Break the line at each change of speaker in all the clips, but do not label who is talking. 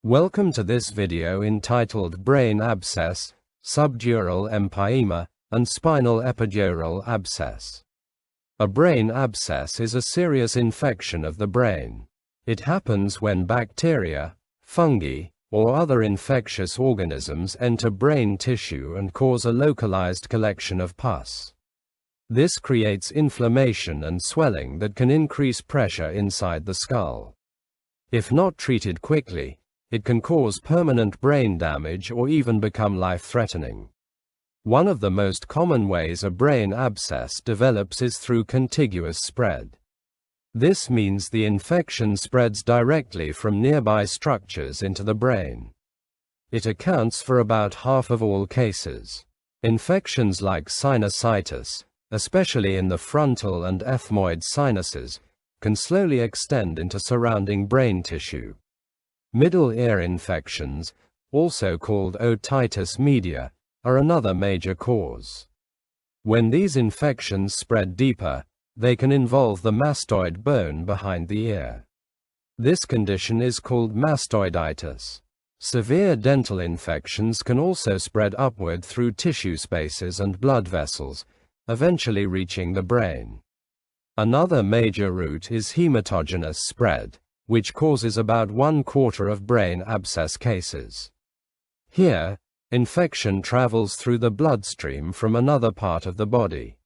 Welcome to this video entitled Brain Abscess, Subdural Empyema, and Spinal Epidural Abscess. A brain abscess is a serious infection of the brain. It happens when bacteria, fungi, or other infectious organisms enter brain tissue and cause a localized collection of pus. This creates inflammation and swelling that can increase pressure inside the skull. If not treated quickly, it can cause permanent brain damage or even become life-threatening. One of the most common ways a brain abscess develops is through contiguous spread. This means the infection spreads directly from nearby structures into the brain. It accounts for about half of all cases. Infections like sinusitis, especially in the frontal and ethmoid sinuses, can slowly extend into surrounding brain tissue. Middle ear infections, also called otitis media, are another major cause. When these infections spread deeper, they can involve the mastoid bone behind the ear. This condition is called mastoiditis. Severe dental infections can also spread upward through tissue spaces and blood vessels, eventually reaching the brain. Another major route is hematogenous spread, which causes about 1/4 of brain abscess cases. Here, infection travels through the bloodstream from another part of the body.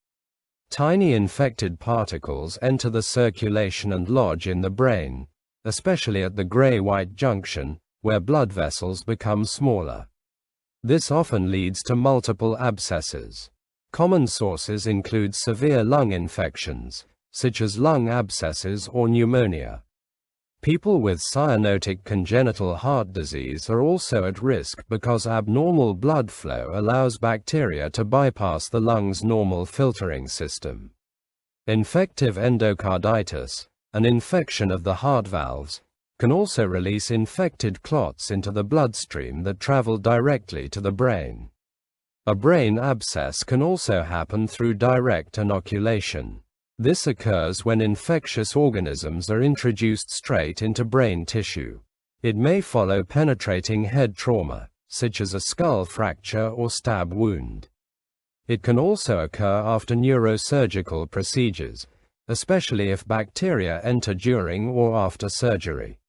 Tiny infected particles enter the circulation and lodge in the brain, especially at the gray-white junction, where blood vessels become smaller. This often leads to multiple abscesses. Common sources include severe lung infections, such as lung abscesses or pneumonia. People with cyanotic congenital heart disease are also at risk because abnormal blood flow allows bacteria to bypass the lungs' normal filtering system. Infective endocarditis, an infection of the heart valves, can also release infected clots into the bloodstream that travel directly to the brain. A brain abscess can also happen through direct inoculation. This occurs when infectious organisms are introduced straight into brain tissue. It may follow penetrating head trauma, such as a skull fracture or stab wound. It can also occur after neurosurgical procedures, especially if bacteria enter during or after surgery.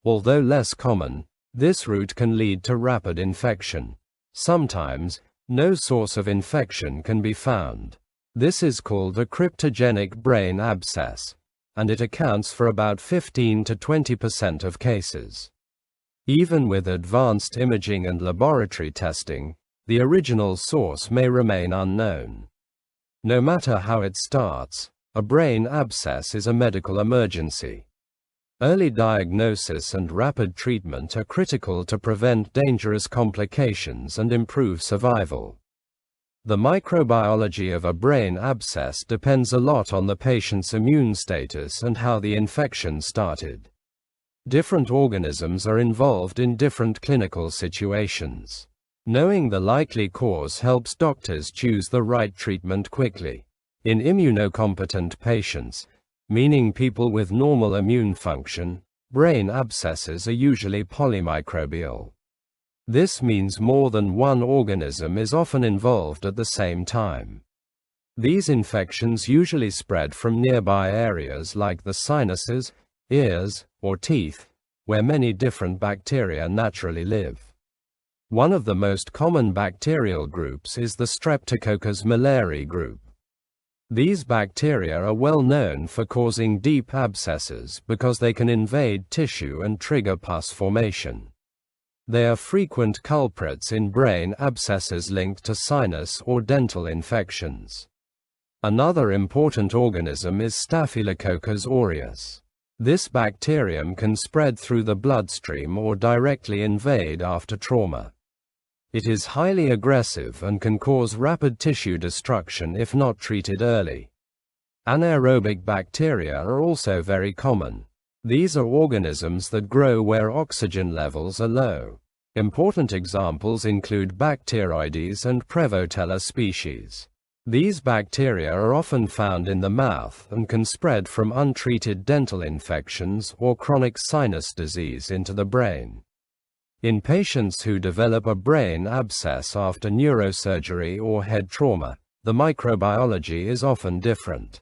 Although less common, this route can lead to rapid infection. Sometimes, no source of infection can be found. This is called a cryptogenic brain abscess, and it accounts for about 15 to 20% of cases. Even with advanced imaging and laboratory testing, the original source may remain unknown. No matter how it starts, a brain abscess is a medical emergency. Early diagnosis and rapid treatment are critical to prevent dangerous complications and improve survival. The microbiology of a brain abscess depends a lot on the patient's immune status and how the infection started. Different organisms are involved in different clinical situations. Knowing the likely cause helps doctors choose the right treatment quickly. In immunocompetent patients, meaning people with normal immune function, brain abscesses are usually polymicrobial. This means more than one organism is often involved at the same time. These infections usually spread from nearby areas like the sinuses, ears, or teeth, where many different bacteria naturally live. One of the most common bacterial groups is the Streptococcus malariae group. These bacteria are well known for causing deep abscesses because they can invade tissue and trigger pus formation. They are frequent culprits in brain abscesses linked to sinus or dental infections. Another important organism is Staphylococcus aureus. This bacterium can spread through the bloodstream or directly invade after trauma. It is highly aggressive and can cause rapid tissue destruction if not treated early. Anaerobic bacteria are also very common. These are organisms that grow where oxygen levels are low. Important examples include Bacteroides and Prevotella species. These bacteria are often found in the mouth and can spread from untreated dental infections or chronic sinus disease into the brain. In patients who develop a brain abscess after neurosurgery or head trauma, the microbiology is often different.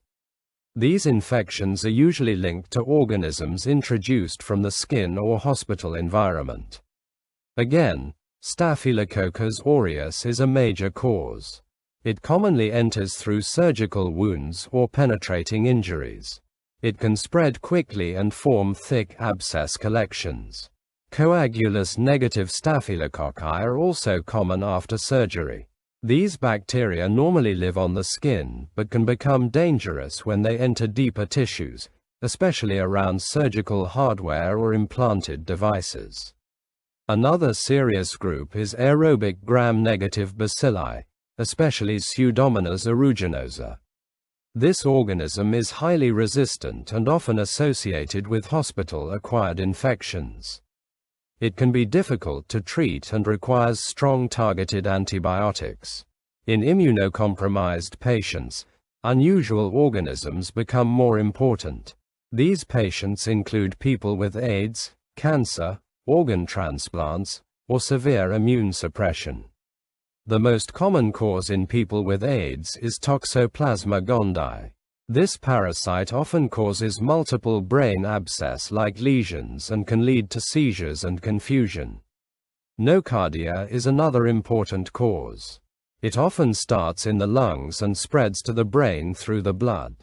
These infections are usually linked to organisms introduced from the skin or hospital environment. Again, Staphylococcus aureus is a major cause. It commonly enters through surgical wounds or penetrating injuries. It can spread quickly and form thick abscess collections. Coagulus-negative staphylococci are also common after surgery. These bacteria normally live on the skin but can become dangerous when they enter deeper tissues, especially around surgical hardware or implanted devices. Another serious group is aerobic gram-negative bacilli, especially Pseudomonas aeruginosa. This organism is highly resistant and often associated with hospital-acquired infections. It can be difficult to treat and requires strong targeted antibiotics. In immunocompromised patients, unusual organisms become more important. These patients include people with AIDS, cancer, organ transplants, or severe immune suppression. The most common cause in people with AIDS is Toxoplasma gondii. This parasite often causes multiple brain abscess-like lesions and can lead to seizures and confusion. Nocardia is another important cause. It often starts in the lungs and spreads to the brain through the blood.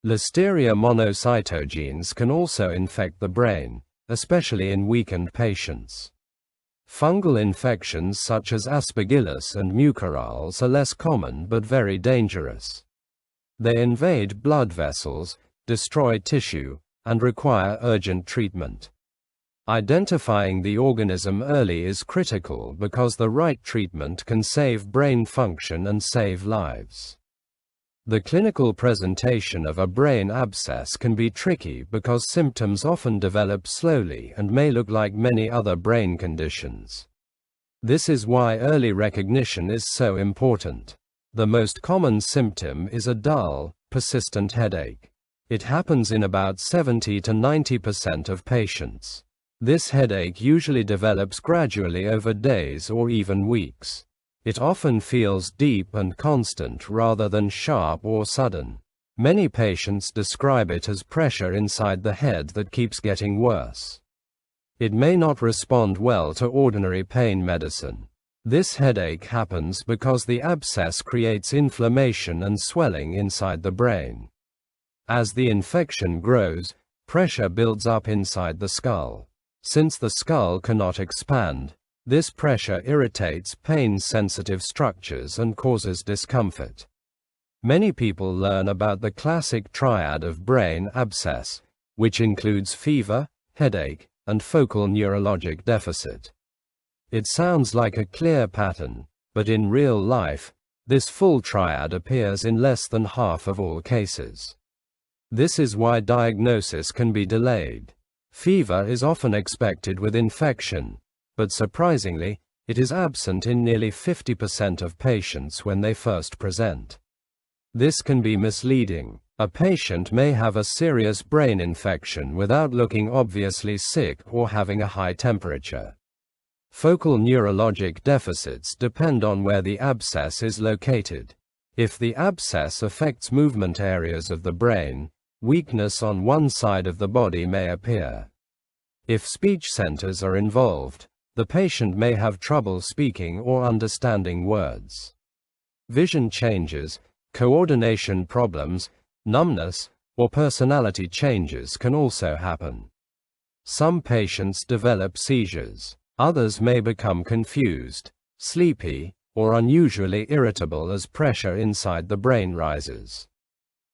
Listeria monocytogenes can also infect the brain, especially in weakened patients. Fungal infections such as Aspergillus and mucorales are less common but very dangerous. They invade blood vessels, destroy tissue, and require urgent treatment. Identifying the organism early is critical because the right treatment can save brain function and save lives. The clinical presentation of a brain abscess can be tricky because symptoms often develop slowly and may look like many other brain conditions. This is why early recognition is so important. The most common symptom is a dull, persistent headache. It happens in about 70 to 90% of patients. This headache usually develops gradually over days or even weeks. It often feels deep and constant rather than sharp or sudden. Many patients describe it as pressure inside the head that keeps getting worse. It may not respond well to ordinary pain medicine. This headache happens because the abscess creates inflammation and swelling inside the brain. As the infection grows, pressure builds up inside the skull. Since the skull cannot expand, this pressure irritates pain-sensitive structures and causes discomfort. Many people learn about the classic triad of brain abscess, which includes fever, headache, and focal neurologic deficit. It sounds like a clear pattern, but in real life, this full triad appears in less than half of all cases. This is why diagnosis can be delayed. Fever is often expected with infection, but surprisingly, it is absent in nearly 50% of patients when they first present. This can be misleading. A patient may have a serious brain infection without looking obviously sick or having a high temperature. Focal neurologic deficits depend on where the abscess is located. If the abscess affects movement areas of the brain, weakness on one side of the body may appear. If speech centers are involved, the patient may have trouble speaking or understanding words. Vision changes, coordination problems, numbness, or personality changes can also happen. Some patients develop seizures. Others may become confused, sleepy, or unusually irritable as pressure inside the brain rises.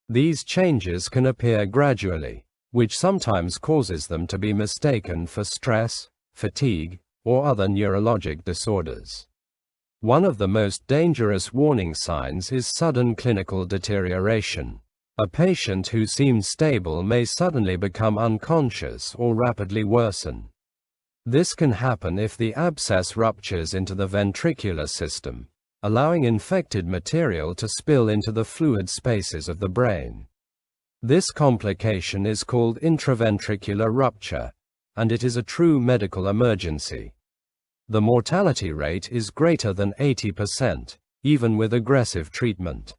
These changes can appear gradually, which sometimes causes them to be mistaken for stress, fatigue, or other neurologic disorders. One of the most dangerous warning signs is sudden clinical deterioration. A patient who seems stable may suddenly become unconscious or rapidly worsen. This can happen if the abscess ruptures into the ventricular system, allowing infected material to spill into the fluid spaces of the brain. This complication is called intraventricular rupture, and it is a true medical emergency. The mortality rate is greater than 80%, even with aggressive treatment.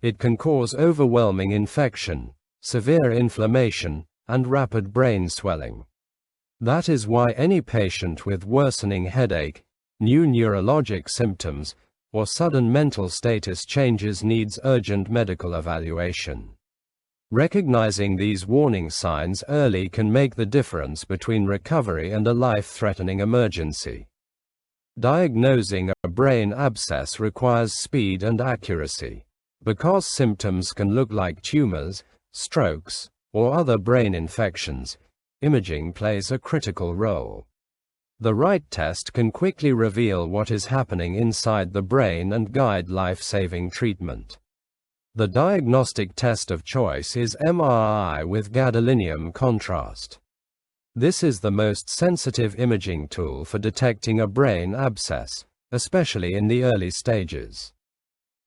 It can cause overwhelming infection, severe inflammation, and rapid brain swelling. That is why any patient with worsening headache, new neurologic symptoms, or sudden mental status changes needs urgent medical evaluation. Recognizing these warning signs early can make the difference between recovery and a life-threatening emergency. Diagnosing a brain abscess requires speed and accuracy. Because symptoms can look like tumors, strokes, or other brain infections, imaging plays a critical role. The right test can quickly reveal what is happening inside the brain and guide life-saving treatment. The diagnostic test of choice is MRI with gadolinium contrast. This is the most sensitive imaging tool for detecting a brain abscess, especially in the early stages.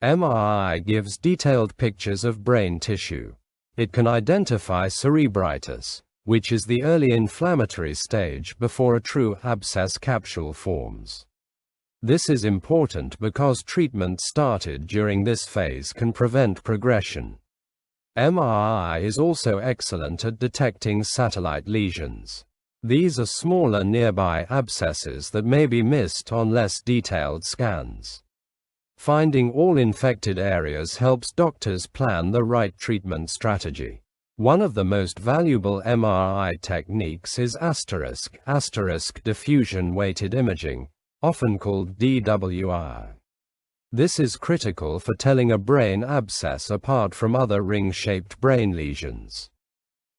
MRI gives detailed pictures of brain tissue. It can identify cerebritis, which is the early inflammatory stage before a true abscess capsule forms. This is important because treatment started during this phase can prevent progression. MRI is also excellent at detecting satellite lesions. These are smaller nearby abscesses that may be missed on less detailed scans. Finding all infected areas helps doctors plan the right treatment strategy. One of the most valuable MRI techniques is asterisk diffusion-weighted imaging, often called DWI. This is critical for telling a brain abscess apart from other ring-shaped brain lesions.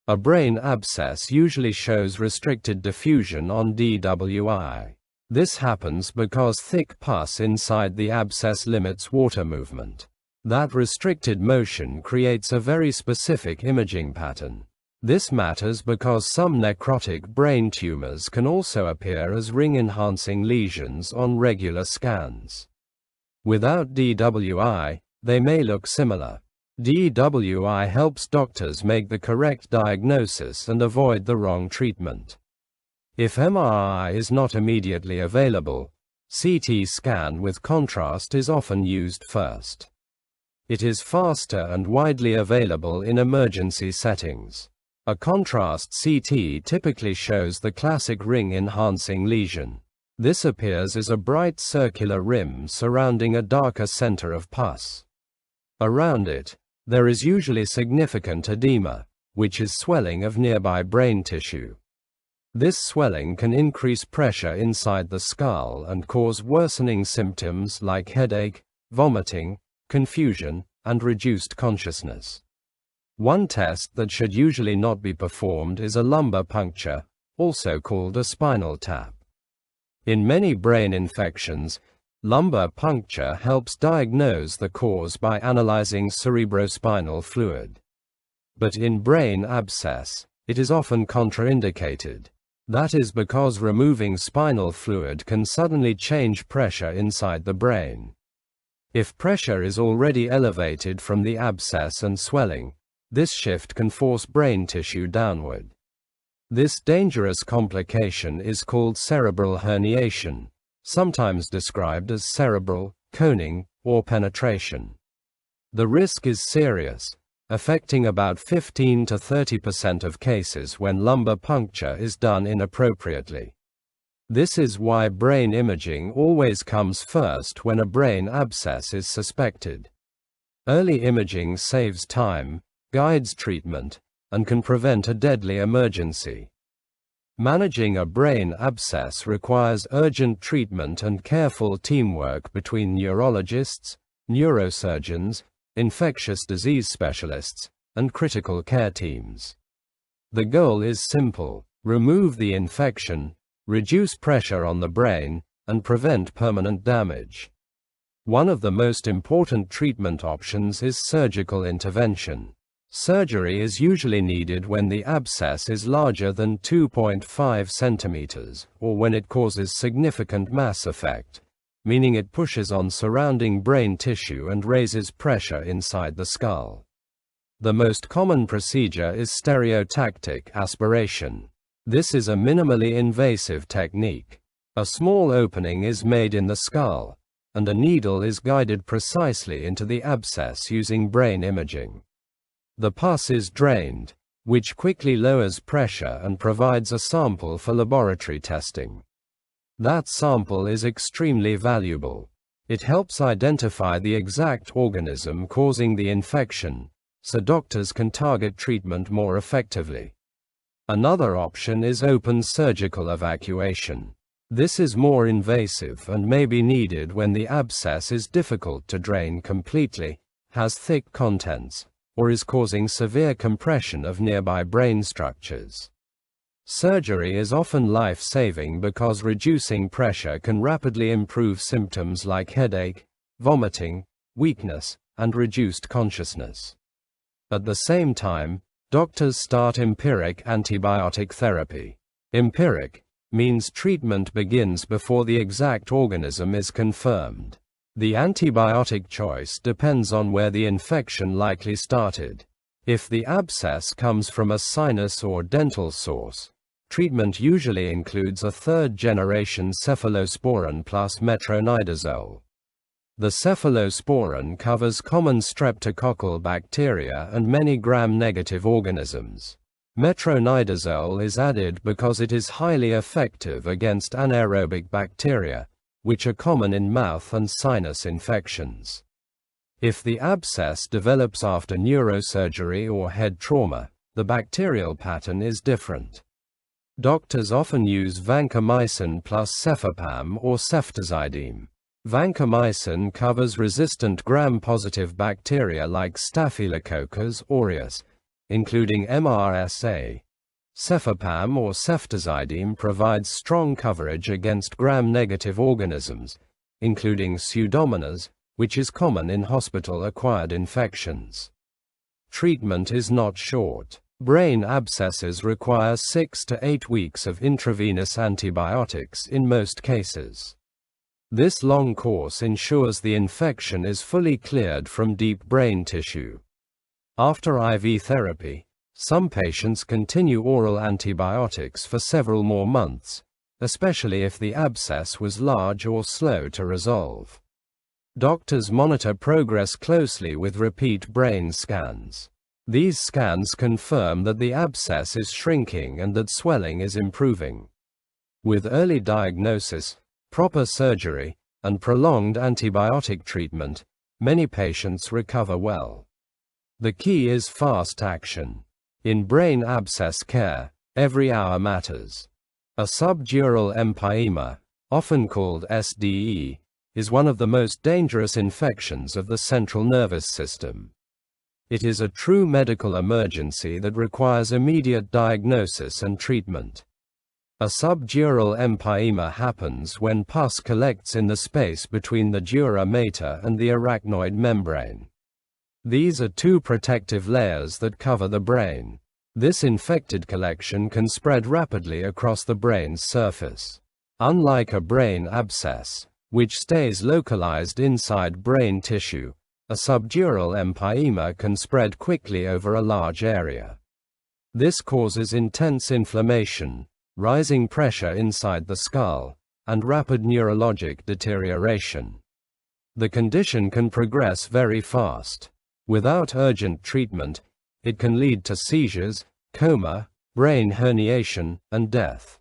A brain abscess usually shows restricted diffusion on DWI. This happens because thick pus inside the abscess limits water movement. That restricted motion creates a very specific imaging pattern. This matters because some necrotic brain tumors can also appear as ring-enhancing lesions on regular scans. Without DWI, they may look similar. DWI helps doctors make the correct diagnosis and avoid the wrong treatment. If MRI is not immediately available, CT scan with contrast is often used first. It is faster and widely available in emergency settings. A contrast CT typically shows the classic ring-enhancing lesion. This appears as a bright circular rim surrounding a darker center of pus. Around it, there is usually significant edema, which is swelling of nearby brain tissue. This swelling can increase pressure inside the skull and cause worsening symptoms like headache, vomiting, confusion, and reduced consciousness. One test that should usually not be performed is a lumbar puncture, also called a spinal tap. In many brain infections, lumbar puncture helps diagnose the cause by analyzing cerebrospinal fluid. But in brain abscess, it is often contraindicated. That is because removing spinal fluid can suddenly change pressure inside the brain. If pressure is already elevated from the abscess and swelling, this shift can force brain tissue downward. This dangerous complication is called cerebral herniation, sometimes described as cerebral, coning, or penetration. The risk is serious, affecting about 15 to 30% of cases when lumbar puncture is done inappropriately. This is why brain imaging always comes first when a brain abscess is suspected. Early imaging saves time, guides treatment, and can prevent a deadly emergency. Managing a brain abscess requires urgent treatment and careful teamwork between neurologists, neurosurgeons, infectious disease specialists, and critical care teams. The goal is simple: remove the infection, reduce pressure on the brain, and prevent permanent damage. One of the most important treatment options is surgical intervention. Surgery is usually needed when the abscess is larger than 2.5 centimeters, or when it causes significant mass effect, meaning it pushes on surrounding brain tissue and raises pressure inside the skull. The most common procedure is stereotactic aspiration. This is a minimally invasive technique. A small opening is made in the skull, and a needle is guided precisely into the abscess using brain imaging. The pus is drained, which quickly lowers pressure and provides a sample for laboratory testing. That sample is extremely valuable. It helps identify the exact organism causing the infection, so doctors can target treatment more effectively. Another option is open surgical evacuation. This is more invasive and may be needed when the abscess is difficult to drain completely, has thick contents, or is causing severe compression of nearby brain structures. Surgery is often life-saving because reducing pressure can rapidly improve symptoms like headache, vomiting, weakness, and reduced consciousness. At the same time, doctors start empiric antibiotic therapy. Empiric means treatment begins before the exact organism is confirmed. The antibiotic choice depends on where the infection likely started. If the abscess comes from a sinus or dental source, treatment usually includes a third-generation cephalosporin plus metronidazole. The cephalosporin covers common streptococcal bacteria and many gram-negative organisms. Metronidazole is added because it is highly effective against anaerobic bacteria, which are common in mouth and sinus infections. If the abscess develops after neurosurgery or head trauma, the bacterial pattern is different. Doctors often use vancomycin plus cefepime or ceftazidime. Vancomycin covers resistant gram-positive bacteria like Staphylococcus aureus, including MRSA. Cefepime or ceftazidime provides strong coverage against gram-negative organisms, including Pseudomonas, which is common in hospital-acquired infections. Treatment is not short. Brain abscesses require 6 to 8 weeks of intravenous antibiotics in most cases. This long course ensures the infection is fully cleared from deep brain tissue. After IV therapy, some patients continue oral antibiotics for several more months, especially if the abscess was large or slow to resolve. Doctors monitor progress closely with repeat brain scans. These scans confirm that the abscess is shrinking and that swelling is improving. With early diagnosis, proper surgery, and prolonged antibiotic treatment, many patients recover well. The key is fast action. In brain abscess care, every hour matters. A subdural empyema, often called SDE, is one of the most dangerous infections of the central nervous system. It is a true medical emergency that requires immediate diagnosis and treatment. A subdural empyema happens when pus collects in the space between the dura mater and the arachnoid membrane. These are two protective layers that cover the brain. This infected collection can spread rapidly across the brain's surface. Unlike a brain abscess, which stays localized inside brain tissue, a subdural empyema can spread quickly over a large area. This causes intense inflammation, rising pressure inside the skull, and rapid neurologic deterioration. The condition can progress very fast. Without urgent treatment, it can lead to seizures, coma, brain herniation, and death.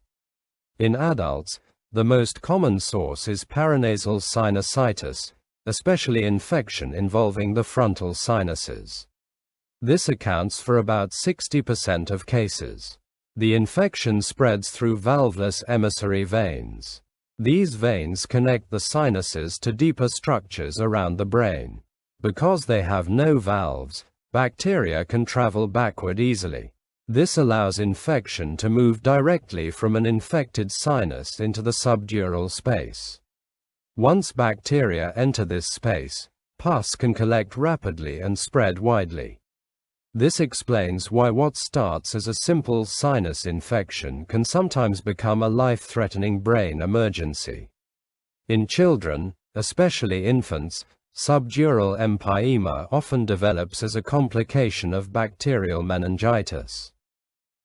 In adults, the most common source is paranasal sinusitis, especially infection involving the frontal sinuses. This accounts for about 60% of cases. The infection spreads through valveless emissary veins. These veins connect the sinuses to deeper structures around the brain. Because they have no valves, bacteria can travel backward easily. This allows infection to move directly from an infected sinus into the subdural space. Once bacteria enter this space, pus can collect rapidly and spread widely. This explains why what starts as a simple sinus infection can sometimes become a life-threatening brain emergency. In children, especially infants, subdural empyema often develops as a complication of bacterial meningitis.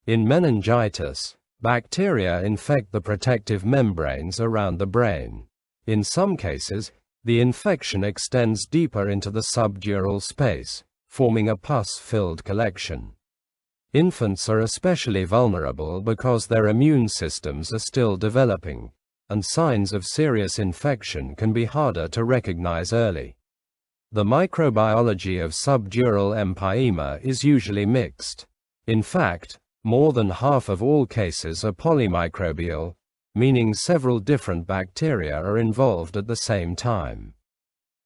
In meningitis, Bacteria infect the protective membranes around the brain. In some cases, the infection extends deeper into the subdural space, forming a pus-filled collection. Infants are especially vulnerable because their immune systems are still developing, and signs of serious infection can be harder to recognize early. The microbiology of subdural empyema is usually mixed. In fact, more than half of all cases are polymicrobial, meaning several different bacteria are involved at the same time.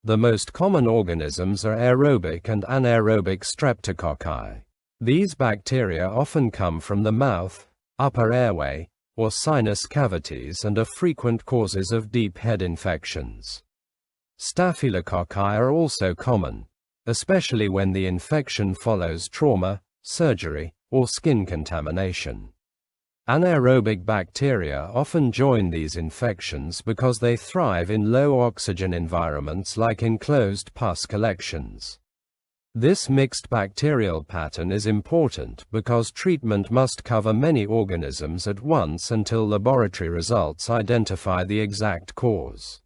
The most common organisms are aerobic and anaerobic streptococci. These bacteria often come from the mouth, upper airway, or sinus cavities and are frequent causes of deep head infections. Staphylococci are also common, especially when the infection follows trauma, surgery, or skin contamination. Anaerobic bacteria often join these infections because they thrive in low oxygen environments like enclosed pus collections. This mixed bacterial pattern is important because treatment must cover many organisms at once until laboratory results identify the exact cause.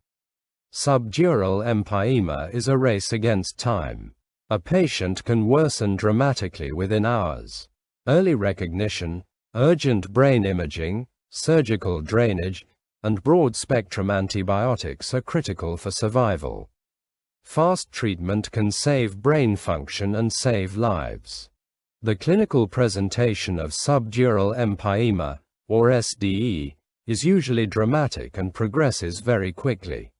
Subdural empyema is a race against time. A patient can worsen dramatically within hours. Early recognition, urgent brain imaging, surgical drainage, and broad-spectrum antibiotics are critical for survival. Fast treatment can save brain function and save lives. The clinical presentation of subdural empyema, or SDE, is usually dramatic and progresses very quickly.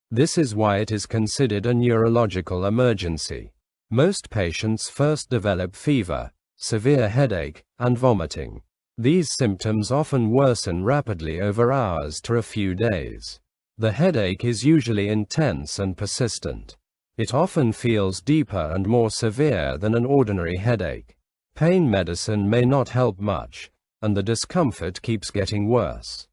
This is why it is considered a neurological emergency. Most patients first develop fever, severe headache, and vomiting. These symptoms often worsen rapidly over hours to a few days. The headache is usually intense and persistent. It often feels deeper and more severe than an ordinary headache. Pain medicine may not help much, and the discomfort keeps getting worse.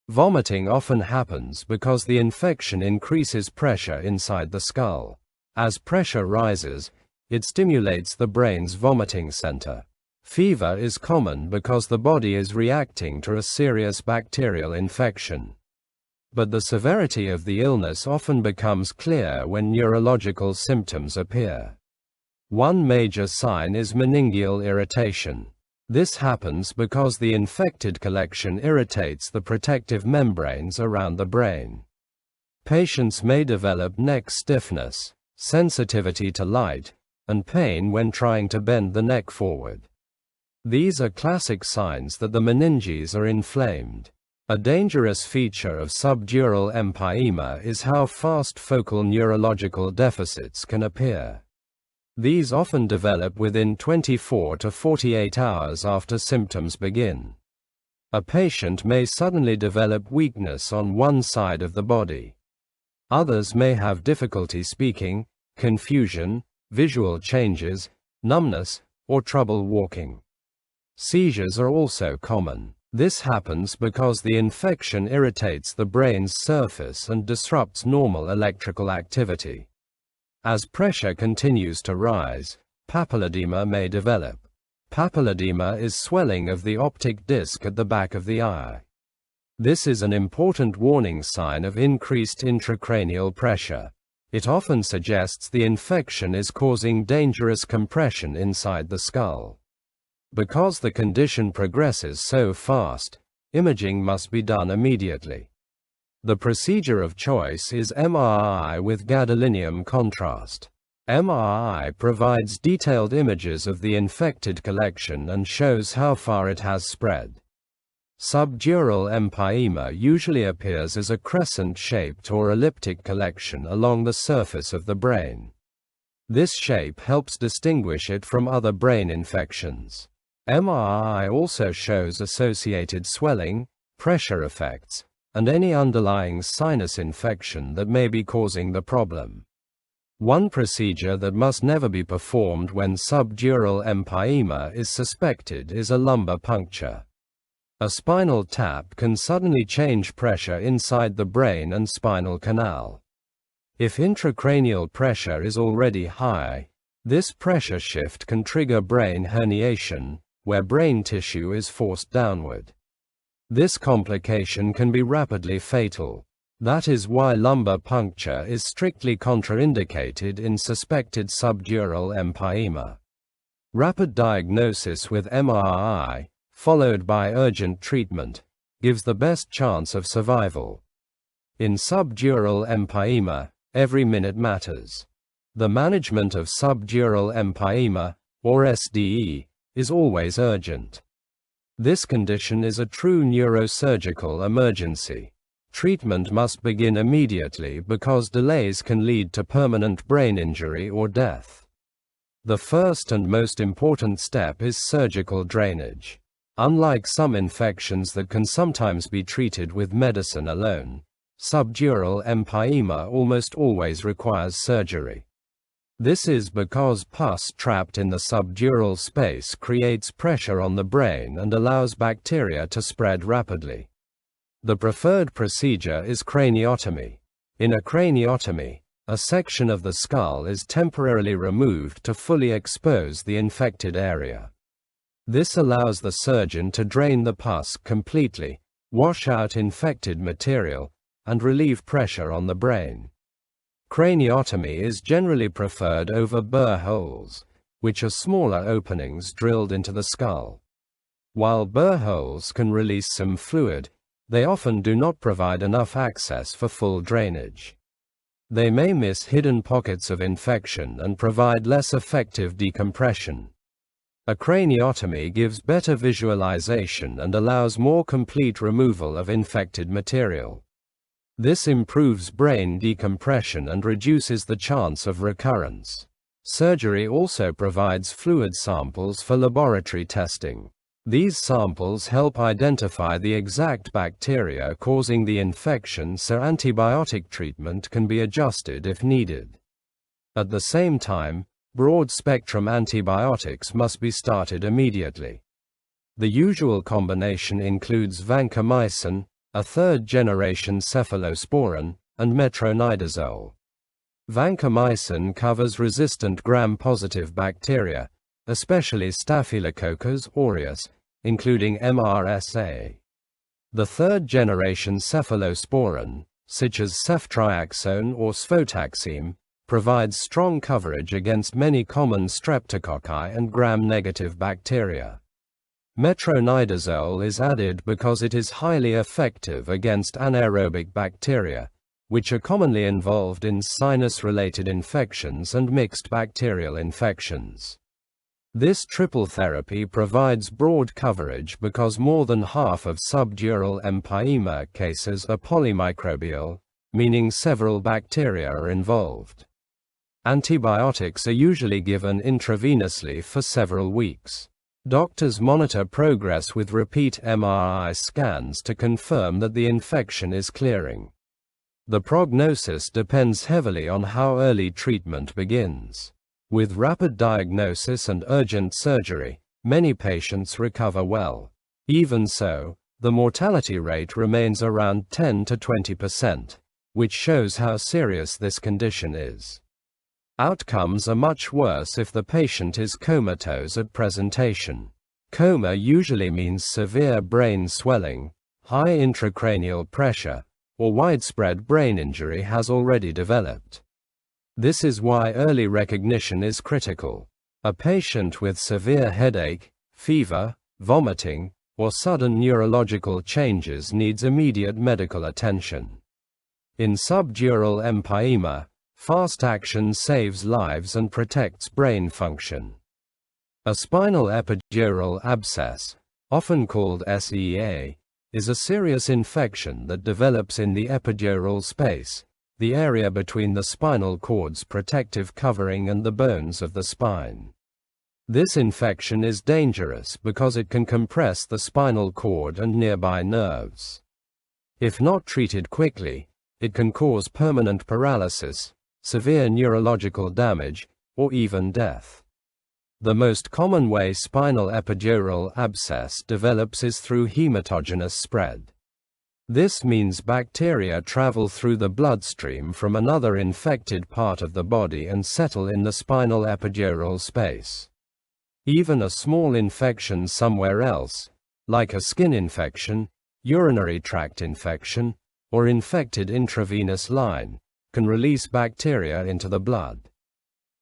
Vomiting often happens because the infection increases pressure inside the skull. As pressure rises, it stimulates the brain's vomiting center. Fever is common because the body is reacting to a serious bacterial infection. But the severity of the illness often becomes clear when neurological symptoms appear. One major sign is meningeal irritation. This happens because the infected collection irritates the protective membranes around the brain. Patients may develop neck stiffness, sensitivity to light, and pain when trying to bend the neck forward. These are classic signs that the meninges are inflamed. A dangerous feature of subdural empyema is how fast focal neurological deficits can appear. These often develop within 24 to 48 hours after symptoms begin. A patient may suddenly develop weakness on one side of the body. Others may have difficulty speaking, confusion, visual changes, numbness, or trouble walking. Seizures are also common. This happens because the infection irritates the brain's surface and disrupts normal electrical activity. As pressure continues to rise, papilledema may develop. Papilledema is swelling of the optic disc at the back of the eye. This is an important warning sign of increased intracranial pressure. It often suggests the infection is causing dangerous compression inside the skull. Because the condition progresses so fast, imaging must be done immediately. The procedure of choice is MRI with gadolinium contrast. MRI provides detailed images of the infected collection and shows how far it has spread. Subdural empyema usually appears as a crescent-shaped or elliptic collection along the surface of the brain. This shape helps distinguish it from other brain infections. MRI also shows associated swelling, pressure effects, and any underlying sinus infection that may be causing the problem. One procedure that must never be performed when subdural empyema is suspected is a lumbar puncture. A spinal tap can suddenly change pressure inside the brain and spinal canal. If intracranial pressure is already high, this pressure shift can trigger brain herniation, where brain tissue is forced downward. This complication can be rapidly fatal. That is why lumbar puncture is strictly contraindicated in suspected subdural empyema. Rapid diagnosis with MRI, followed by urgent treatment, gives the best chance of survival. In subdural empyema, every minute matters. The management of subdural empyema, or SDE, is always urgent. This condition is a true neurosurgical emergency. Treatment must begin immediately because delays can lead to permanent brain injury or death. The first and most important step is surgical drainage. Unlike some infections that can sometimes be treated with medicine alone, subdural empyema almost always requires surgery. This is because pus trapped in the subdural space creates pressure on the brain and allows bacteria to spread rapidly. The preferred procedure is craniotomy. In a craniotomy, a section of the skull is temporarily removed to fully expose the infected area. This allows the surgeon to drain the pus completely, wash out infected material, and relieve pressure on the brain. Craniotomy is generally preferred over burr holes, which are smaller openings drilled into the skull. While burr holes can release some fluid, they often do not provide enough access for full drainage. They may miss hidden pockets of infection and provide less effective decompression. A craniotomy gives better visualization and allows more complete removal of infected material. This improves brain decompression and reduces the chance of recurrence. Surgery also provides fluid samples for laboratory testing. These samples help identify the exact bacteria causing the infection so antibiotic treatment can be adjusted if needed. At the same time, broad-spectrum antibiotics must be started immediately. The usual combination includes vancomycin, a third-generation cephalosporin, and metronidazole. Vancomycin covers resistant gram-positive bacteria, especially Staphylococcus aureus, including MRSA. The third-generation cephalosporin, such as ceftriaxone or cefotaxime, provides strong coverage against many common streptococci and gram-negative bacteria. Metronidazole is added because it is highly effective against anaerobic bacteria, which are commonly involved in sinus-related infections and mixed bacterial infections. This triple therapy provides broad coverage because more than half of subdural empyema cases are polymicrobial, meaning several bacteria are involved. Antibiotics are usually given intravenously for several weeks. Doctors monitor progress with repeat MRI scans to confirm that the infection is clearing. The prognosis depends heavily on how early treatment begins. With rapid diagnosis and urgent surgery, many patients recover well. Even so, the mortality rate remains around 10 to 20%, which shows how serious this condition is. Outcomes are much worse if the patient is comatose at presentation. Coma usually means severe brain swelling, high intracranial pressure, or widespread brain injury has already developed. This is why early recognition is critical. A patient with severe headache, fever, vomiting, or sudden neurological changes needs immediate medical attention. In subdural empyema, fast action saves lives and protects brain function. A spinal epidural abscess, often called SEA, is a serious infection that develops in the epidural space, the area between the spinal cord's protective covering and the bones of the spine. This infection is dangerous because it can compress the spinal cord and nearby nerves. If not treated quickly, it can cause permanent paralysis, severe neurological damage, or even death. The most common way spinal epidural abscess develops is through hematogenous spread. This means bacteria travel through the bloodstream from another infected part of the body and settle in the spinal epidural space. Even a small infection somewhere else, like a skin infection, urinary tract infection, or infected intravenous line, can release bacteria into the blood.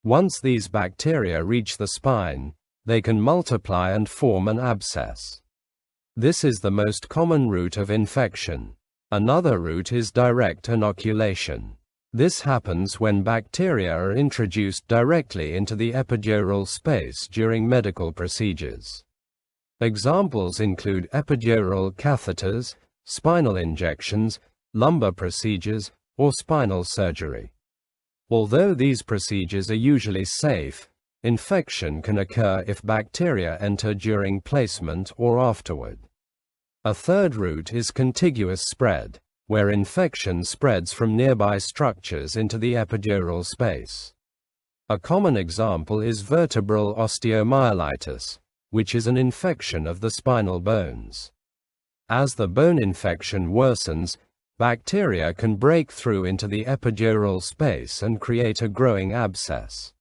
Once these bacteria reach the spine, they can multiply and form an abscess. This is the most common route of infection. Another route is direct inoculation. This happens when bacteria are introduced directly into the epidural space during medical procedures. Examples include epidural catheters, spinal injections, lumbar procedures, or spinal surgery. Although these procedures are usually safe, infection can occur if bacteria enter during placement or afterward. A third route is contiguous spread, where infection spreads from nearby structures into the epidural space. A common example is vertebral osteomyelitis, which is an infection of the spinal bones. As the bone infection worsens, bacteria can break through into the epidural space and create a growing abscess.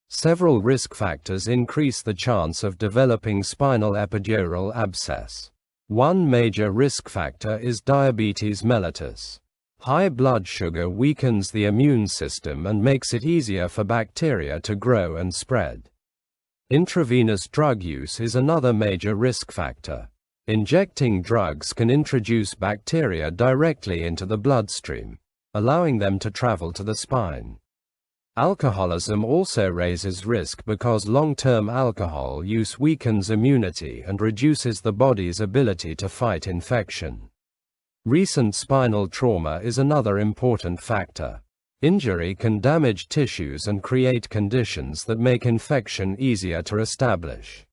Several risk factors increase the chance of developing spinal epidural abscess. One major risk factor is diabetes mellitus. High blood sugar weakens the immune system and makes it easier for bacteria to grow and spread. Intravenous drug use is another major risk factor. Injecting drugs can introduce bacteria directly into the bloodstream, allowing them to travel to the spine. Alcoholism also raises risk because long-term alcohol use weakens immunity and reduces the body's ability to fight infection. Recent spinal trauma is another important factor. Injury can damage tissues and create conditions that make infection easier to establish.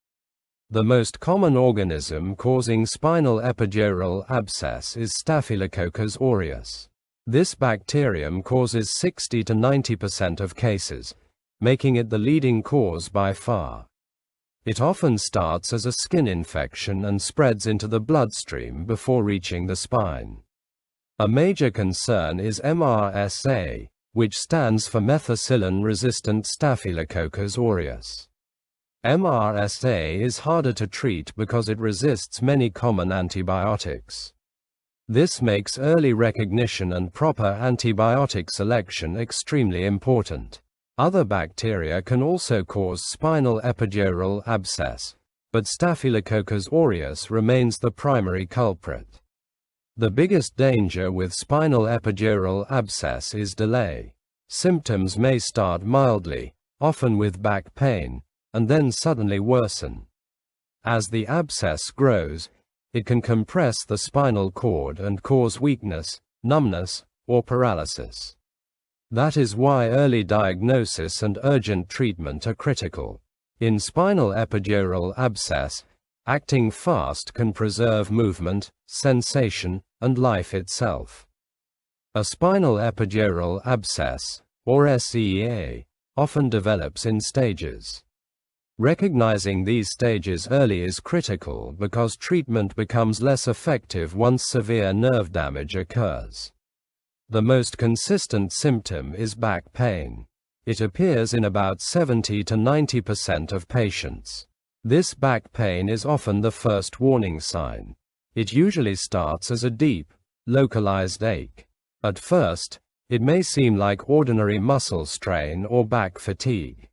The most common organism causing spinal epidural abscess is Staphylococcus aureus. This bacterium causes 60 to 90% of cases, making it the leading cause by far. It often starts as a skin infection and spreads into the bloodstream before reaching the spine. A major concern is MRSA, which stands for methicillin-resistant Staphylococcus aureus. MRSA is harder to treat because it resists many common antibiotics. This makes early recognition and proper antibiotic selection extremely important. Other bacteria can also cause spinal epidural abscess, but Staphylococcus aureus remains the primary culprit. The biggest danger with spinal epidural abscess is delay. Symptoms may start mildly, often with back pain, and then suddenly worsen. As the abscess grows, it can compress the spinal cord and cause weakness, numbness, or paralysis. That is why early diagnosis and urgent treatment are critical. In spinal epidural abscess, acting fast can preserve movement, sensation, and life itself. A spinal epidural abscess, or SEA, often develops in stages. Recognizing these stages early is critical because treatment becomes less effective once severe nerve damage occurs. The most consistent symptom is back pain. It appears in about 70 to 90% of patients. This back pain is often the first warning sign. It usually starts as a deep, localized ache. At first, it may seem like ordinary muscle strain or back fatigue.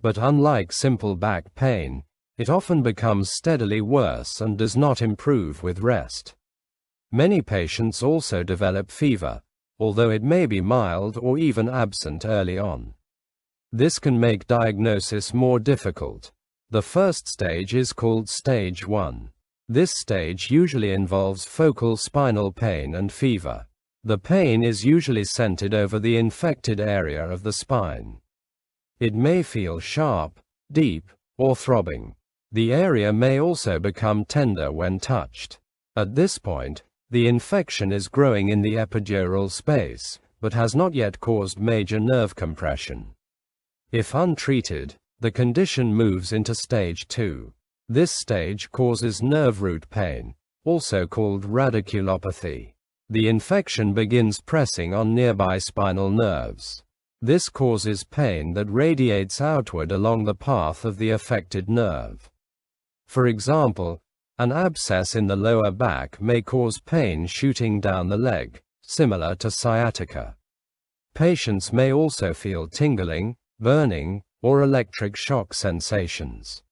But unlike simple back pain, it often becomes steadily worse and does not improve with rest. Many patients also develop fever, although it may be mild or even absent early on. This can make diagnosis more difficult. The first stage is called stage 1. This stage usually involves focal spinal pain and fever. The pain is usually centered over the infected area of the spine. It may feel sharp, deep, or throbbing. The area may also become tender when touched. At this point, the infection is growing in the epidural space, but has not yet caused major nerve compression. If untreated, the condition moves into stage 2. This stage causes nerve root pain, also called radiculopathy. The infection begins pressing on nearby spinal nerves. This causes pain that radiates outward along the path of the affected nerve. For example, An abscess in the lower back may cause pain shooting down the leg, similar to sciatica. Patients may also feel tingling, burning, or electric shock sensations.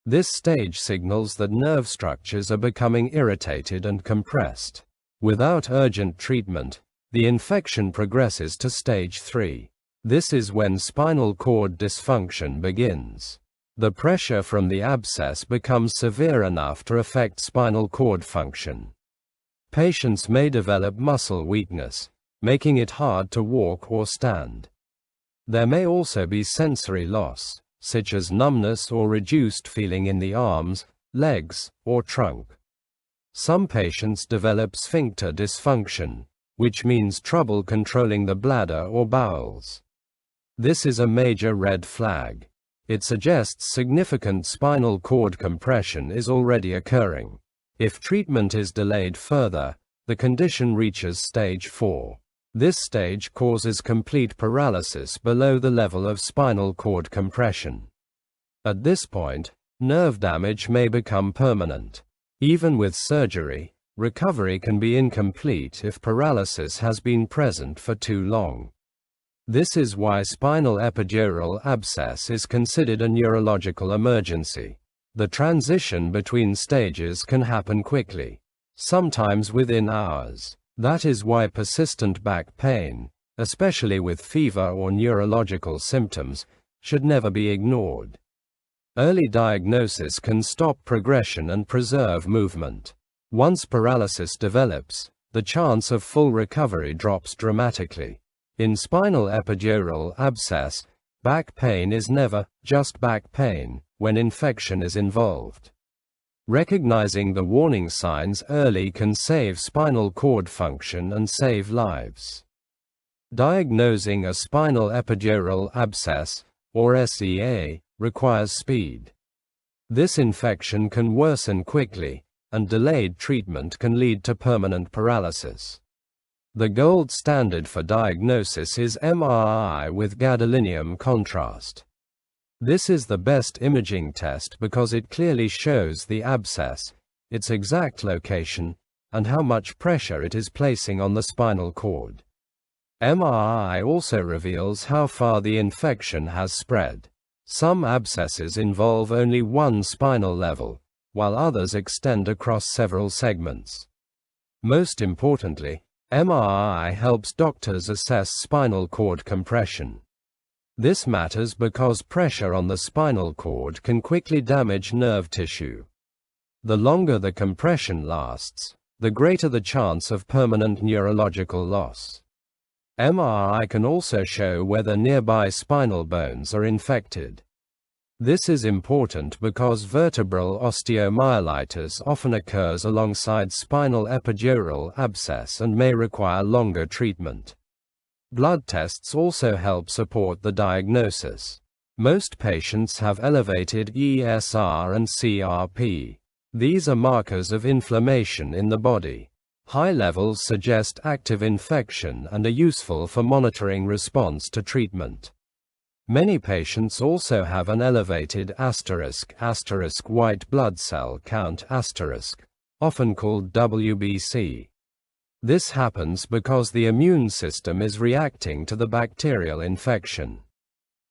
This stage signals that nerve structures are becoming irritated and compressed. Without urgent treatment, the infection progresses to stage 3. This is when spinal cord dysfunction begins. The pressure from the abscess becomes severe enough to affect spinal cord function. Patients may develop muscle weakness, making it hard to walk or stand. There may also be sensory loss, such as numbness or reduced feeling in the arms, legs, or trunk. Some patients develop sphincter dysfunction, which means trouble controlling the bladder or bowels. This is a major red flag. It suggests significant spinal cord compression is already occurring. If treatment is delayed further, the condition reaches stage 4. This stage causes complete paralysis below the level of spinal cord compression. At this point, nerve damage may become permanent. Even with surgery, recovery can be incomplete if paralysis has been present for too long. This is why spinal epidural abscess is considered a neurological emergency. The transition between stages can happen quickly, sometimes within hours. That is why persistent back pain, especially with fever or neurological symptoms, should never be ignored. Early diagnosis can stop progression and preserve movement. Once paralysis develops, the chance of full recovery drops dramatically. In spinal epidural abscess, back pain is never just back pain when infection is involved. Recognizing the warning signs early can save spinal cord function and save lives. Diagnosing a spinal epidural abscess, or SEA, requires speed. This infection can worsen quickly, and delayed treatment can lead to permanent paralysis. The gold standard for diagnosis is MRI with gadolinium contrast. This is the best imaging test because it clearly shows the abscess, its exact location, and how much pressure it is placing on the spinal cord. MRI also reveals how far the infection has spread. Some abscesses involve only one spinal level, while others extend across several segments. Most importantly, MRI helps doctors assess spinal cord compression. This matters because pressure on the spinal cord can quickly damage nerve tissue. The longer the compression lasts, the greater the chance of permanent neurological loss. MRI can also show whether nearby spinal bones are infected. This is important because vertebral osteomyelitis often occurs alongside spinal epidural abscess and may require longer treatment. Blood tests also help support the diagnosis. Most patients have elevated ESR and CRP. These are markers of inflammation in the body. High levels suggest active infection and are useful for monitoring response to treatment. Many patients also have an elevated ** white blood cell count *, often called WBC. This happens because the immune system is reacting to the bacterial infection.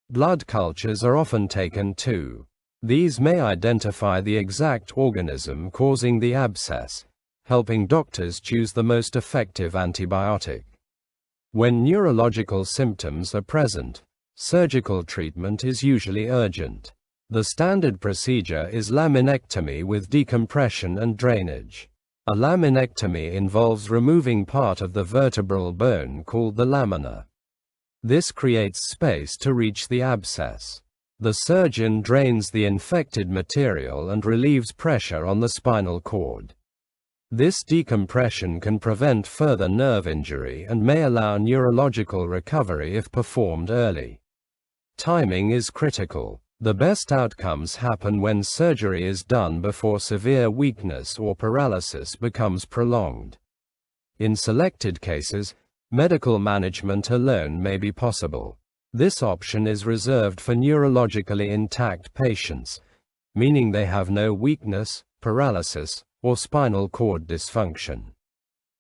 Blood cultures are often taken too. These may identify the exact organism causing the abscess, helping doctors choose the most effective antibiotic. When neurological symptoms are present, surgical treatment is usually urgent. The standard procedure is laminectomy with decompression and drainage. A laminectomy involves removing part of the vertebral bone called the lamina. This creates space to reach the abscess. The surgeon drains the infected material and relieves pressure on the spinal cord. This decompression can prevent further nerve injury and may allow neurological recovery if performed early. Timing is critical. The best outcomes happen when surgery is done before severe weakness or paralysis becomes prolonged. In selected cases, medical management alone may be possible. This option is reserved for neurologically intact patients, meaning they have no weakness, paralysis, or spinal cord dysfunction.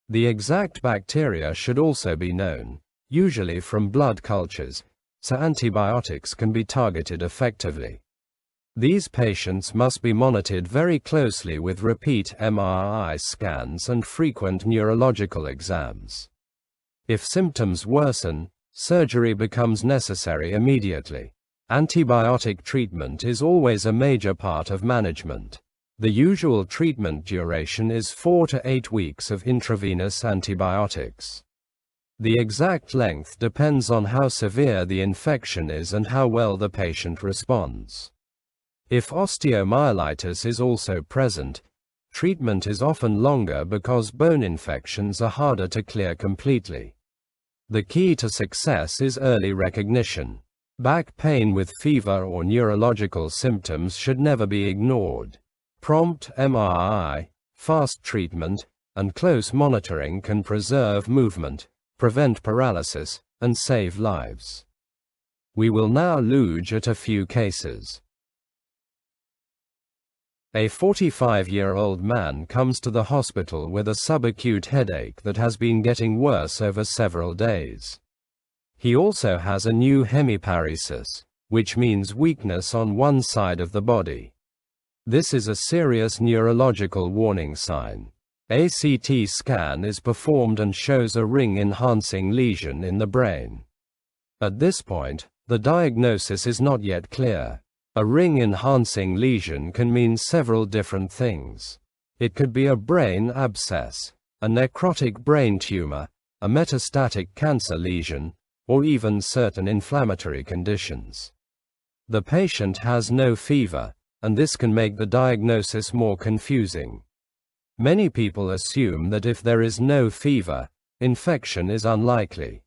The exact bacteria should also be known, usually from blood cultures, so antibiotics can be targeted effectively. These patients must be monitored very closely with repeat MRI scans and frequent neurological exams. If symptoms worsen, surgery becomes necessary immediately. Antibiotic treatment is always a major part of management. The usual treatment duration is 4 to 8 weeks of intravenous antibiotics. The exact length depends on how severe the infection is and how well the patient responds. If osteomyelitis is also present, treatment is often longer because bone infections are harder to clear completely. The key to success is early recognition. Back pain with fever or neurological symptoms should never be ignored. Prompt MRI, fast treatment, and close monitoring can preserve movement, prevent paralysis, and save lives. We will now look at a few cases. A 45-year-old man comes to the hospital with a subacute headache that has been getting worse over several days. He also has a new hemiparesis, which means weakness on one side of the body. This is a serious neurological warning sign. A CT scan is performed and shows a ring-enhancing lesion in the brain. At this point, the diagnosis is not yet clear. A ring-enhancing lesion can mean several different things. It could be a brain abscess, a necrotic brain tumor, a metastatic cancer lesion, or even certain inflammatory conditions. The patient has no fever, and this can make the diagnosis more confusing. Many people assume that if there is no fever, infection is unlikely.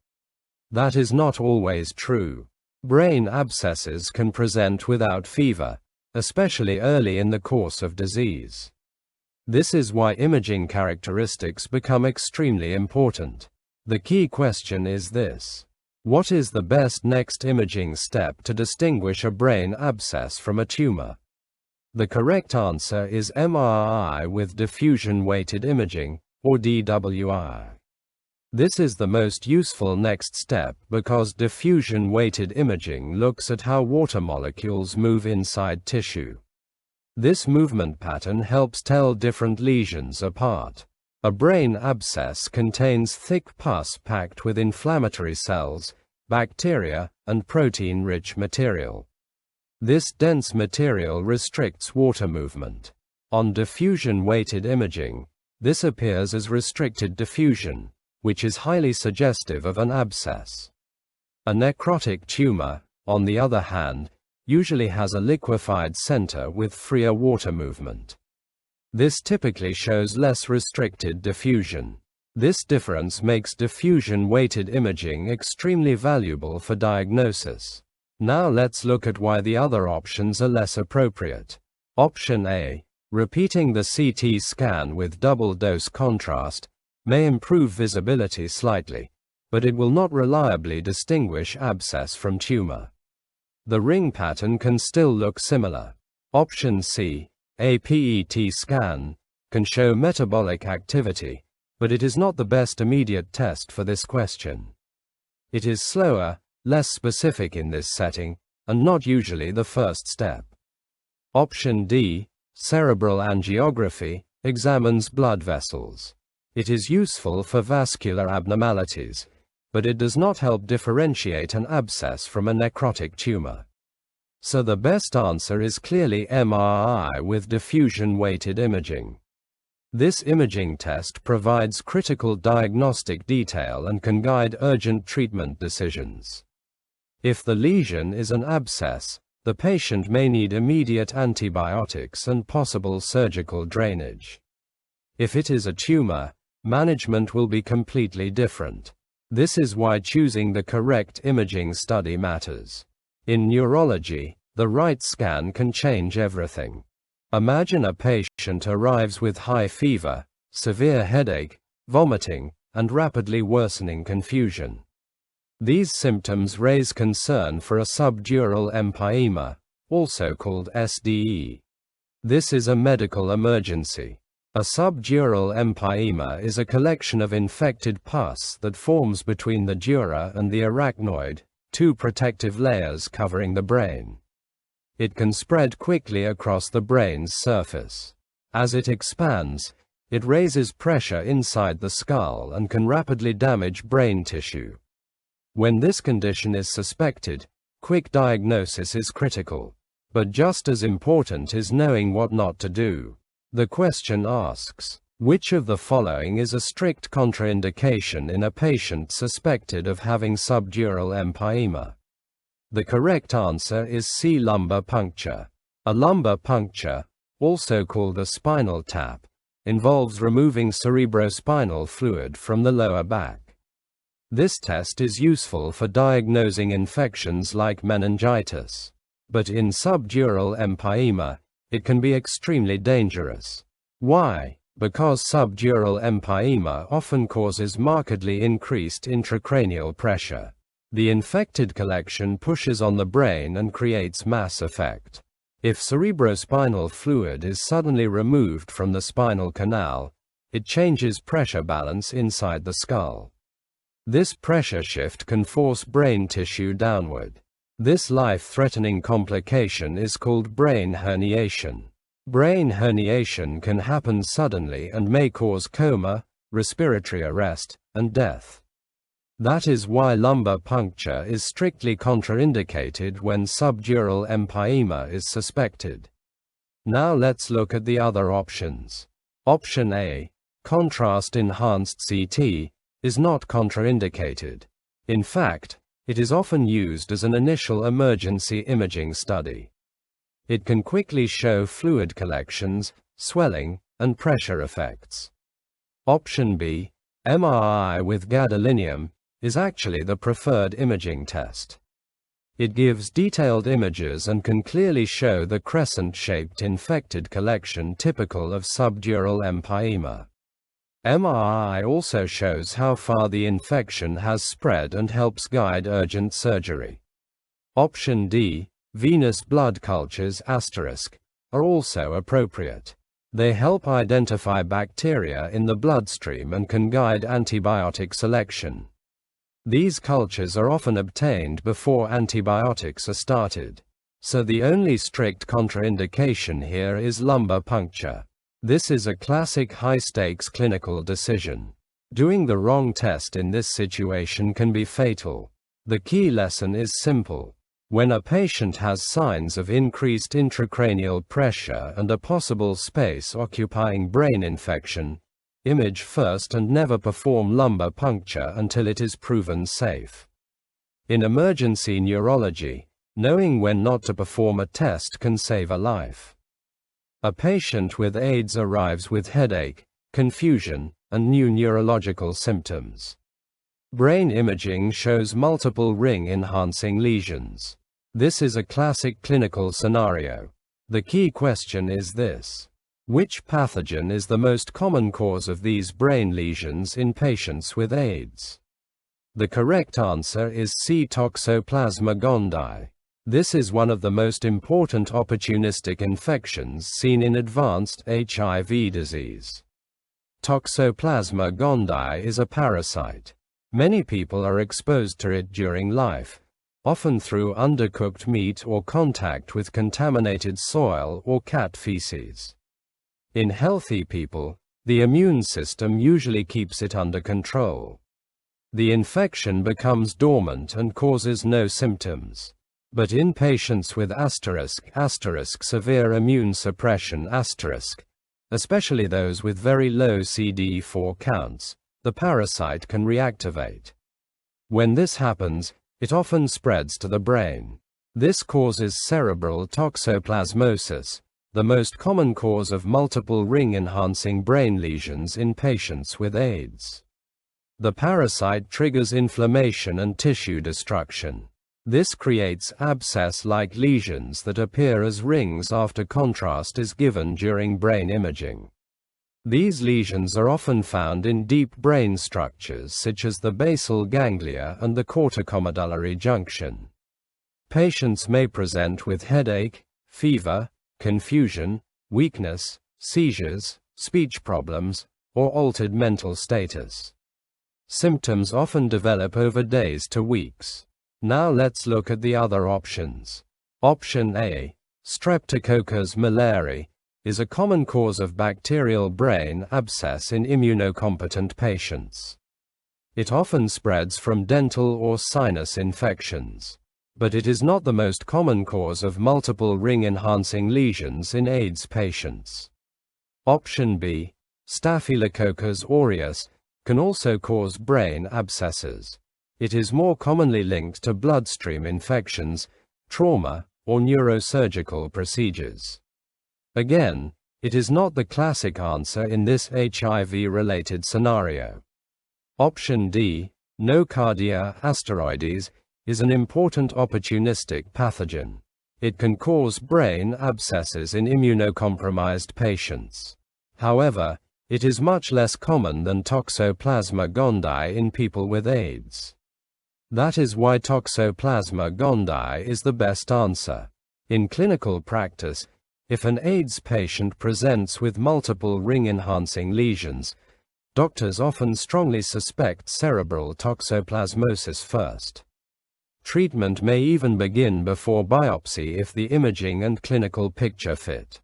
That is not always true. Brain abscesses can present without fever, especially early in the course of disease. This is why imaging characteristics become extremely important. The key question is this: what is the best next imaging step to distinguish a brain abscess from a tumor? The correct answer is MRI with diffusion-weighted imaging, or DWI. This is the most useful next step because diffusion-weighted imaging looks at how water molecules move inside tissue. This movement pattern helps tell different lesions apart. A brain abscess contains thick pus packed with inflammatory cells, bacteria, and protein-rich material. This dense material restricts water movement. On diffusion-weighted imaging, this appears as restricted diffusion, which is highly suggestive of an abscess. A necrotic tumor, on the other hand, usually has a liquefied center with freer water movement. This typically shows less restricted diffusion. This difference makes diffusion-weighted imaging extremely valuable for diagnosis. Now let's look at why the other options are less appropriate. Option A, repeating the CT scan with double-dose contrast, may improve visibility slightly, but it will not reliably distinguish abscess from tumor. The ring pattern can still look similar. Option C, a PET scan, can show metabolic activity, but it is not the best immediate test for this question. It is slower, less specific in this setting, and not usually the first step. Option D, cerebral angiography, examines blood vessels. It is useful for vascular abnormalities, but it does not help differentiate an abscess from a necrotic tumor. So the best answer is clearly MRI with diffusion-weighted imaging. This imaging test provides critical diagnostic detail and can guide urgent treatment decisions. If the lesion is an abscess, the patient may need immediate antibiotics and possible surgical drainage. If it is a tumor, management will be completely different. This is why choosing the correct imaging study matters. In neurology, the right scan can change everything. Imagine a patient arrives with high fever, severe headache, vomiting, and rapidly worsening confusion. These symptoms raise concern for a subdural empyema, also called SDE. This is a medical emergency. A subdural empyema is a collection of infected pus that forms between the dura and the arachnoid, two protective layers covering the brain. It can spread quickly across the brain's surface. As it expands, it raises pressure inside the skull and can rapidly damage brain tissue. When this condition is suspected, quick diagnosis is critical. But just as important is knowing what not to do. The question asks, which of the following is a strict contraindication in a patient suspected of having subdural empyema? The correct answer is C. Lumbar puncture. A lumbar puncture, also called a spinal tap, involves removing cerebrospinal fluid from the lower back. This test is useful for diagnosing infections like meningitis. But in subdural empyema, it can be extremely dangerous. Why? Because subdural empyema often causes markedly increased intracranial pressure. The infected collection pushes on the brain and creates mass effect. If cerebrospinal fluid is suddenly removed from the spinal canal, it changes pressure balance inside the skull. This pressure shift can force brain tissue downward. This life-threatening complication is called brain herniation. Brain herniation can happen suddenly and may cause coma, respiratory arrest, and death. That is why lumbar puncture is strictly contraindicated when subdural empyema is suspected. Now let's look at the other options. Option A, contrast-enhanced CT, is not contraindicated. In fact, it is often used as an initial emergency imaging study. It can quickly show fluid collections, swelling, and pressure effects. Option B, MRI with gadolinium, is actually the preferred imaging test. It gives detailed images and can clearly show the crescent-shaped infected collection typical of subdural empyema. MRI also shows how far the infection has spread and helps guide urgent surgery. Option D, venous blood cultures **, are also appropriate. They help identify bacteria in the bloodstream and can guide antibiotic selection. These cultures are often obtained before antibiotics are started. So the only strict contraindication here is lumbar puncture. This is a classic high-stakes clinical decision. Doing the wrong test in this situation can be fatal. The key lesson is simple. When a patient has signs of increased intracranial pressure and a possible space-occupying brain infection, image first and never perform lumbar puncture until it is proven safe. In emergency neurology, knowing when not to perform a test can save a life. A patient with AIDS arrives with headache, confusion, and new neurological symptoms. Brain imaging shows multiple ring-enhancing lesions. This is a classic clinical scenario. The key question is this. Which pathogen is the most common cause of these brain lesions in patients with AIDS? The correct answer is C. Toxoplasma gondii. This is one of the most important opportunistic infections seen in advanced HIV disease. Toxoplasma gondii is a parasite. Many people are exposed to it during life, often through undercooked meat or contact with contaminated soil or cat feces. In healthy people, the immune system usually keeps it under control. The infection becomes dormant and causes no symptoms. But in patients with severe immune suppression especially those with very low CD4 counts, the parasite can reactivate. When this happens, it often spreads to the brain. This causes cerebral toxoplasmosis, the most common cause of multiple ring-enhancing brain lesions in patients with AIDS. The parasite triggers inflammation and tissue destruction. This creates abscess-like lesions that appear as rings after contrast is given during brain imaging. These lesions are often found in deep brain structures such as the basal ganglia and the corticomedullary junction. Patients may present with headache, fever, confusion, weakness, seizures, speech problems, or altered mental status. Symptoms often develop over days to weeks. Now let's look at the other options. Option A, Streptococcus malariae, is a common cause of bacterial brain abscess in immunocompetent patients. It often spreads from dental or sinus infections, but it is not the most common cause of multiple ring-enhancing lesions in AIDS patients. Option B, Staphylococcus aureus, can also cause brain abscesses. It is more commonly linked to bloodstream infections, trauma, or neurosurgical procedures. Again, it is not the classic answer in this HIV-related scenario. Option D, Nocardia asteroides, is an important opportunistic pathogen. It can cause brain abscesses in immunocompromised patients. However, it is much less common than Toxoplasma gondii in people with AIDS. That is why Toxoplasma gondii is the best answer. In clinical practice, if an AIDS patient presents with multiple ring-enhancing lesions, doctors often strongly suspect cerebral toxoplasmosis first. Treatment may even begin before biopsy if the imaging and clinical picture fit.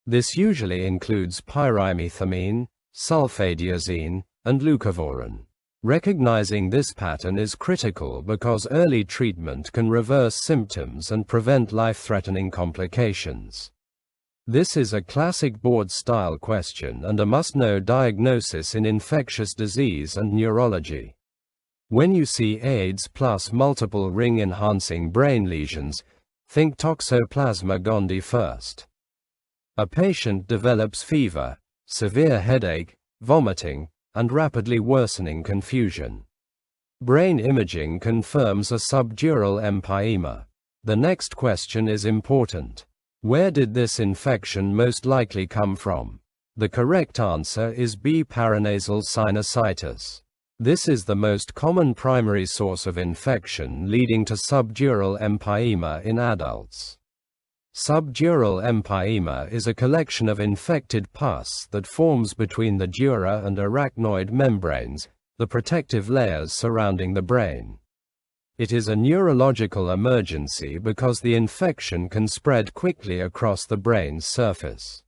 This usually includes pyrimethamine, sulfadiazine, and leucovorin. Recognizing this pattern is critical because early treatment can reverse symptoms and prevent life-threatening complications. This is a classic board-style question and a must-know diagnosis in infectious disease and neurology. When you see AIDS plus multiple ring-enhancing brain lesions, think Toxoplasma gondii first. A patient develops fever, severe headache, vomiting, and rapidly worsening confusion. Brain imaging confirms a subdural empyema. The next question is important. Where did this infection most likely come from? The correct answer is B. Paranasal sinusitis. This is the most common primary source of infection leading to subdural empyema in adults. Subdural empyema is a collection of infected pus that forms between the dura and arachnoid membranes, the protective layers surrounding the brain. It is a neurological emergency because the infection can spread quickly across the brain's surface.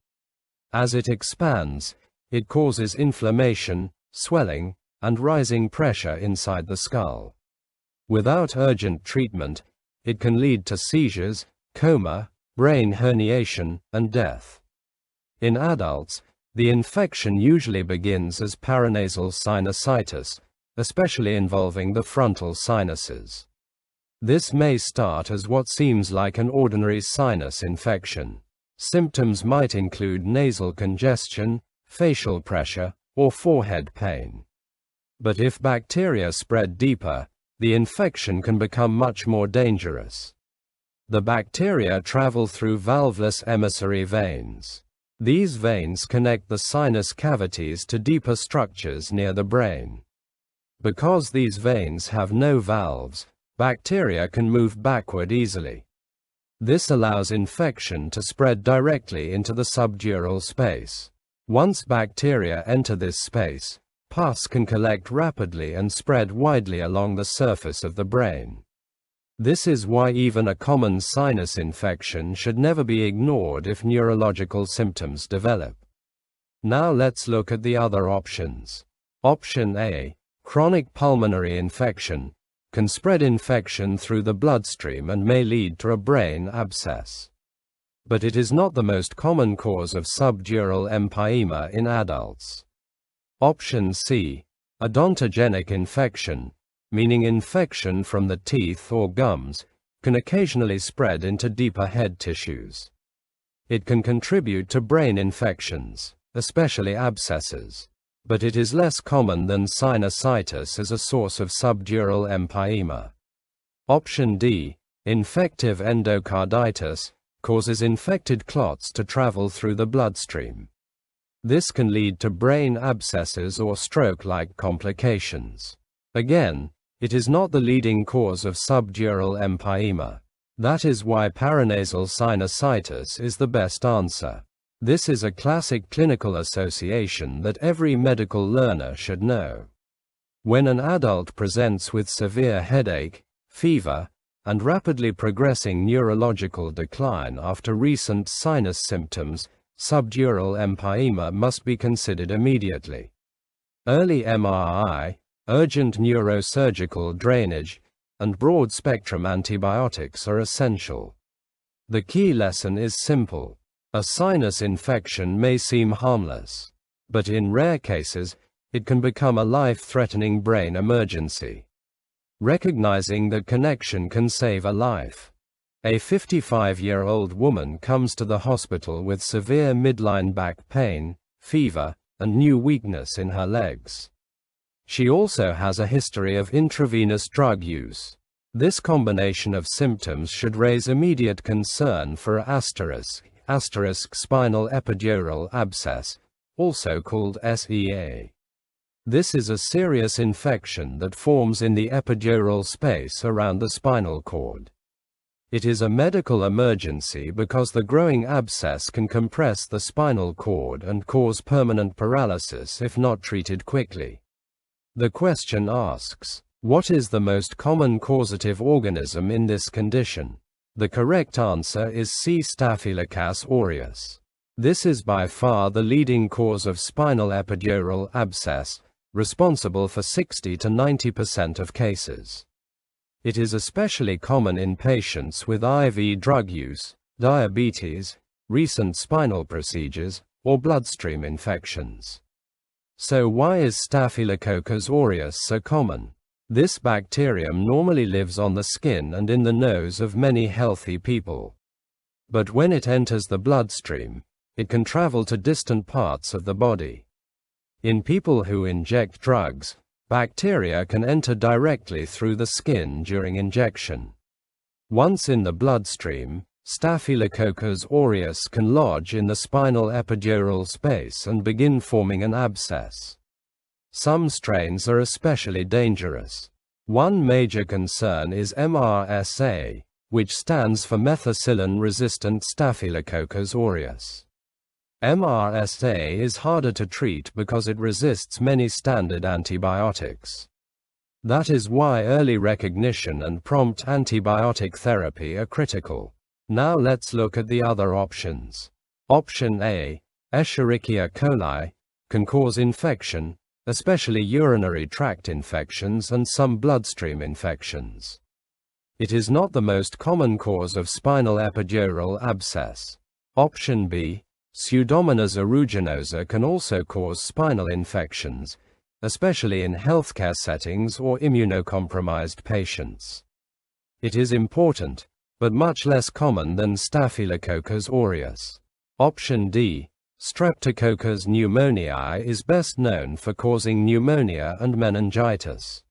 As it expands, it causes inflammation, swelling, and rising pressure inside the skull. Without urgent treatment, it can lead to seizures, coma, brain herniation, and death. In adults, the infection usually begins as paranasal sinusitis, especially involving the frontal sinuses. This may start as what seems like an ordinary sinus infection. Symptoms might include nasal congestion, facial pressure, or forehead pain. But if bacteria spread deeper, the infection can become much more dangerous. The bacteria travel through valveless emissary veins. These veins connect the sinus cavities to deeper structures near the brain. Because these veins have no valves, bacteria can move backward easily. This allows infection to spread directly into the subdural space. Once bacteria enter this space, pus can collect rapidly and spread widely along the surface of the brain. This is why even a common sinus infection should never be ignored if neurological symptoms develop. Now let's look at the other options. Option A, chronic pulmonary infection, can spread infection through the bloodstream and may lead to a brain abscess. But it is not the most common cause of subdural empyema in adults. Option C, odontogenic infection, meaning infection from the teeth or gums, can occasionally spread into deeper head tissues. It can contribute to brain infections, especially abscesses, but it is less common than sinusitis as a source of subdural empyema. Option D, infective endocarditis, causes infected clots to travel through the bloodstream. This can lead to brain abscesses or stroke-like complications. Again, it is not the leading cause of subdural empyema. That is why paranasal sinusitis is the best answer. This is a classic clinical association that every medical learner should know. When an adult presents with severe headache, fever, and rapidly progressing neurological decline after recent sinus symptoms, subdural empyema must be considered immediately. Early MRI, urgent neurosurgical drainage, and broad-spectrum antibiotics are essential. The key lesson is simple. A sinus infection may seem harmless, but in rare cases, it can become a life-threatening brain emergency. Recognizing the connection can save a life. A 55-year-old woman comes to the hospital with severe midline back pain, fever, and new weakness in her legs. She also has a history of intravenous drug use. This combination of symptoms should raise immediate concern for spinal epidural abscess, also called SEA. This is a serious infection that forms in the epidural space around the spinal cord. It is a medical emergency because the growing abscess can compress the spinal cord and cause permanent paralysis if not treated quickly. The question asks, what is the most common causative organism in this condition? The correct answer is C. Staphylococcus aureus. This is by far the leading cause of spinal epidural abscess, responsible for 60 to 90% of cases. It is especially common in patients with IV drug use, diabetes, recent spinal procedures, or bloodstream infections. So why is Staphylococcus aureus so common? This bacterium normally lives on the skin and in the nose of many healthy people. But when it enters the bloodstream, it can travel to distant parts of the body. In people who inject drugs, bacteria can enter directly through the skin during injection. Once in the bloodstream, Staphylococcus aureus can lodge in the spinal epidural space and begin forming an abscess. Some strains are especially dangerous. One major concern is MRSA, which stands for methicillin-resistant Staphylococcus aureus. MRSA is harder to treat because it resists many standard antibiotics. That is why early recognition and prompt antibiotic therapy are critical. Now let's look at the other options. Option A, Escherichia coli, can cause infection, especially urinary tract infections and some bloodstream infections. It is not the most common cause of spinal epidural abscess. Option B, Pseudomonas aeruginosa can also cause spinal infections, especially in healthcare settings or immunocompromised patients. It is important, but much less common than Staphylococcus aureus. Option D, Streptococcus pneumoniae is best known for causing pneumonia and meningitis.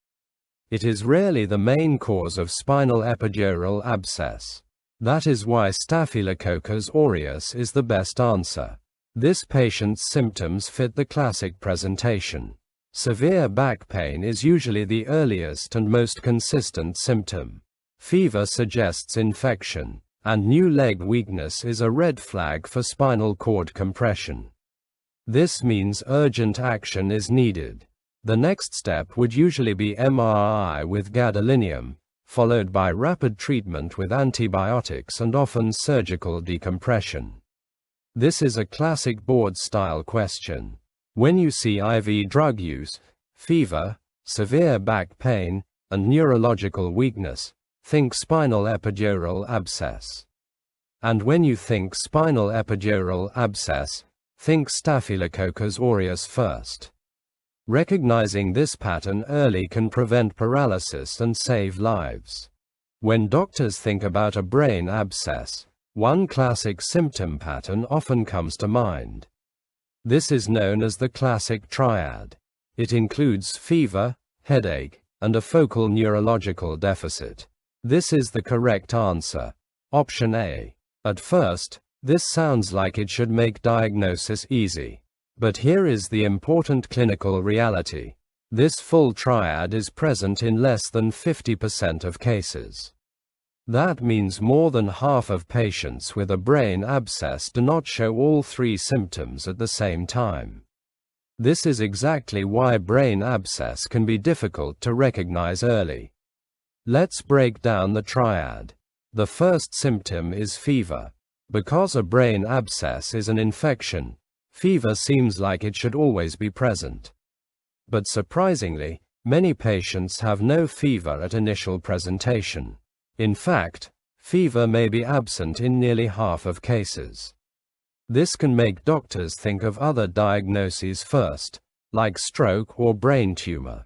It is rarely the main cause of spinal epidural abscess. That is why Staphylococcus aureus is the best answer. This patient's symptoms fit the classic presentation. Severe back pain is usually the earliest and most consistent symptom. Fever suggests infection, and new leg weakness is a red flag for spinal cord compression. This means urgent action is needed. The next step would usually be MRI with gadolinium, followed by rapid treatment with antibiotics and often surgical decompression. This is a classic board-style question. When you see IV drug use, fever, severe back pain, and neurological weakness, think spinal epidural abscess. And when you think spinal epidural abscess, think Staphylococcus aureus first. Recognizing this pattern early can prevent paralysis and save lives. When doctors think about a brain abscess, one classic symptom pattern often comes to mind. This is known as the classic triad. It includes fever, headache, and a focal neurological deficit. This is the correct answer. Option A. At first, this sounds like it should make diagnosis easy. But here is the important clinical reality. This full triad is present in less than 50% of cases. That means more than half of patients with a brain abscess do not show all three symptoms at the same time. This is exactly why brain abscess can be difficult to recognize early. Let's break down the triad. The first symptom is fever. Because a brain abscess is an infection, fever seems like it should always be present. But surprisingly, many patients have no fever at initial presentation. In fact, fever may be absent in nearly half of cases. This can make doctors think of other diagnoses first, like stroke or brain tumor.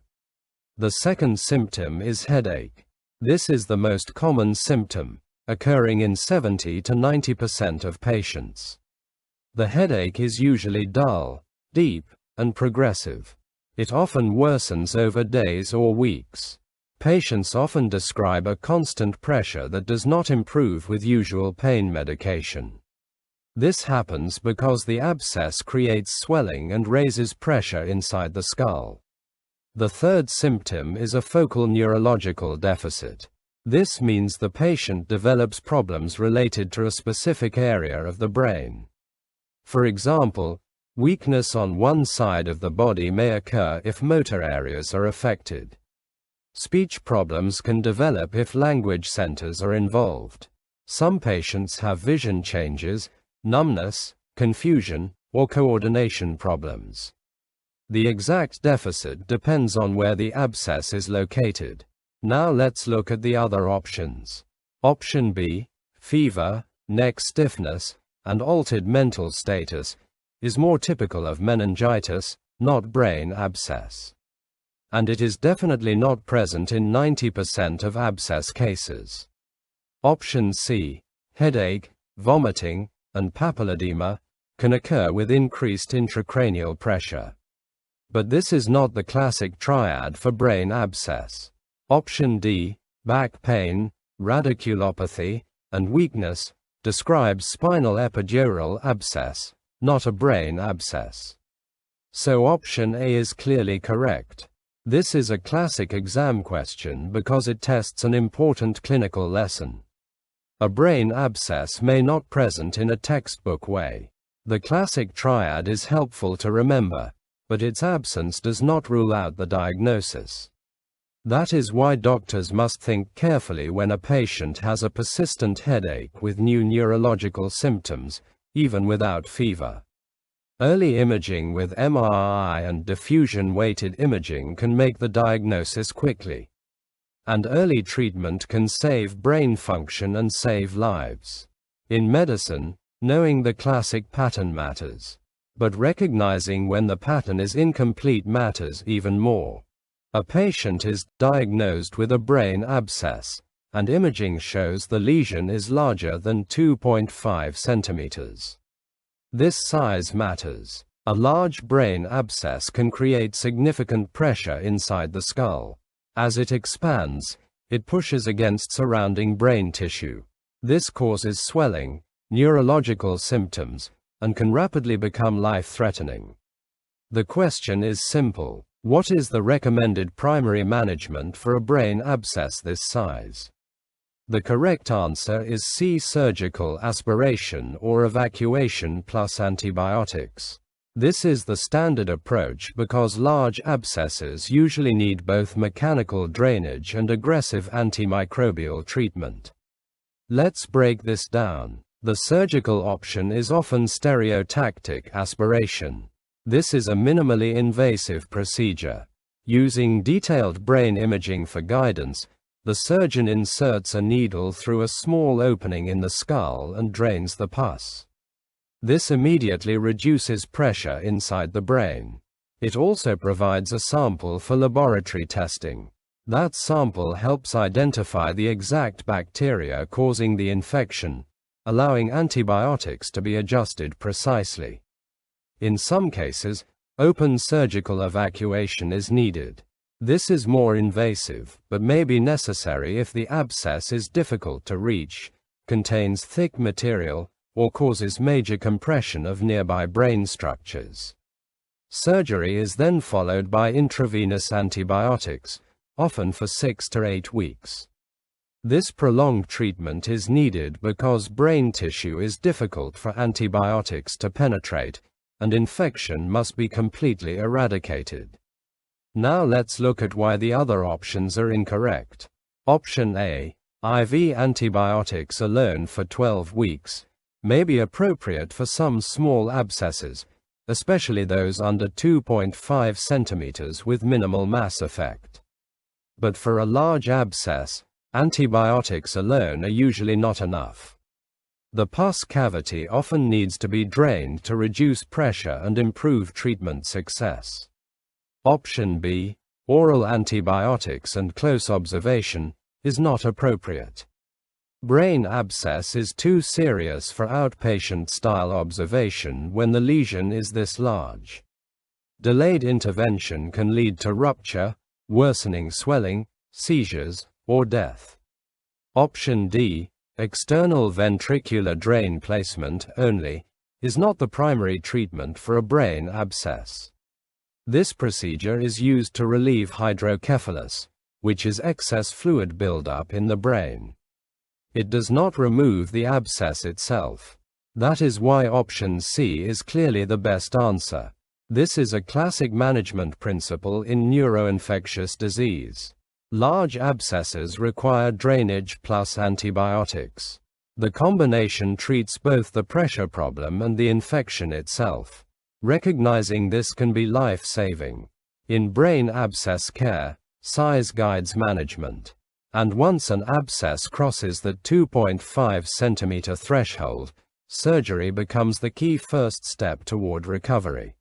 The second symptom is headache. This is the most common symptom, occurring in 70 to 90% of patients. The headache is usually dull, deep, and progressive. It often worsens over days or weeks. Patients often describe a constant pressure that does not improve with usual pain medication. This happens because the abscess creates swelling and raises pressure inside the skull. The third symptom is a focal neurological deficit. This means the patient develops problems related to a specific area of the brain. For example, weakness on one side of the body may occur if motor areas are affected. Speech problems can develop if language centers are involved. Some patients have vision changes, numbness, confusion, or coordination problems. The exact deficit depends on where the abscess is located. Now let's look at the other options. Option B, fever, neck stiffness, and altered mental status, is more typical of meningitis, not brain abscess. And it is definitely not present in 90% of abscess cases. Option C, headache, vomiting, and papilledema, can occur with increased intracranial pressure. But this is not the classic triad for brain abscess. Option D, back pain, radiculopathy, and weakness, describes spinal epidural abscess, not a brain abscess. So option A is clearly correct. This is a classic exam question because it tests an important clinical lesson. A brain abscess may not present in a textbook way. The classic triad is helpful to remember, but its absence does not rule out the diagnosis. That is why doctors must think carefully when a patient has a persistent headache with new neurological symptoms, even without fever. Early imaging with MRI and diffusion-weighted imaging can make the diagnosis quickly. And early treatment can save brain function and save lives. In medicine, knowing the classic pattern matters. But recognizing when the pattern is incomplete matters even more. A patient is diagnosed with a brain abscess, and imaging shows the lesion is larger than 2.5 centimeters. This size matters. A large brain abscess can create significant pressure inside the skull. As it expands, it pushes against surrounding brain tissue. This causes swelling, neurological symptoms, and can rapidly become life-threatening. The question is simple. What is the recommended primary management for a brain abscess this size? The correct answer is C. Surgical aspiration or evacuation plus antibiotics. This is the standard approach because large abscesses usually need both mechanical drainage and aggressive antimicrobial treatment. Let's break this down. The surgical option is often stereotactic aspiration. This is a minimally invasive procedure. Using detailed brain imaging for guidance, the surgeon inserts a needle through a small opening in the skull and drains the pus. This immediately reduces pressure inside the brain. It also provides a sample for laboratory testing. That sample helps identify the exact bacteria causing the infection, allowing antibiotics to be adjusted precisely. In some cases, open surgical evacuation is needed. This is more invasive, but may be necessary if the abscess is difficult to reach, contains thick material, or causes major compression of nearby brain structures. Surgery is then followed by intravenous antibiotics, often for 6 to 8 weeks. This prolonged treatment is needed because brain tissue is difficult for antibiotics to penetrate, and infection must be completely eradicated. Now let's look at why the other options are incorrect. Option A, IV antibiotics alone for 12 weeks, may be appropriate for some small abscesses, especially those under 2.5 centimeters with minimal mass effect. But for a large abscess, antibiotics alone are usually not enough. The pus cavity often needs to be drained to reduce pressure and improve treatment success. Option B, oral antibiotics and close observation, is not appropriate. Brain abscess is too serious for outpatient-style observation when the lesion is this large. Delayed intervention can lead to rupture, worsening swelling, seizures, or death. Option D, external ventricular drain placement only, is not the primary treatment for a brain abscess. This procedure is used to relieve hydrocephalus, which is excess fluid buildup in the brain. It does not remove the abscess itself. That is why option C is clearly the best answer. This is a classic management principle in neuroinfectious disease. Large abscesses require drainage plus antibiotics. The combination treats both the pressure problem and the infection itself. Recognizing this can be life-saving. In brain abscess care, size guides management. And once an abscess crosses the 2.5 centimeter threshold, surgery becomes the key first step toward recovery.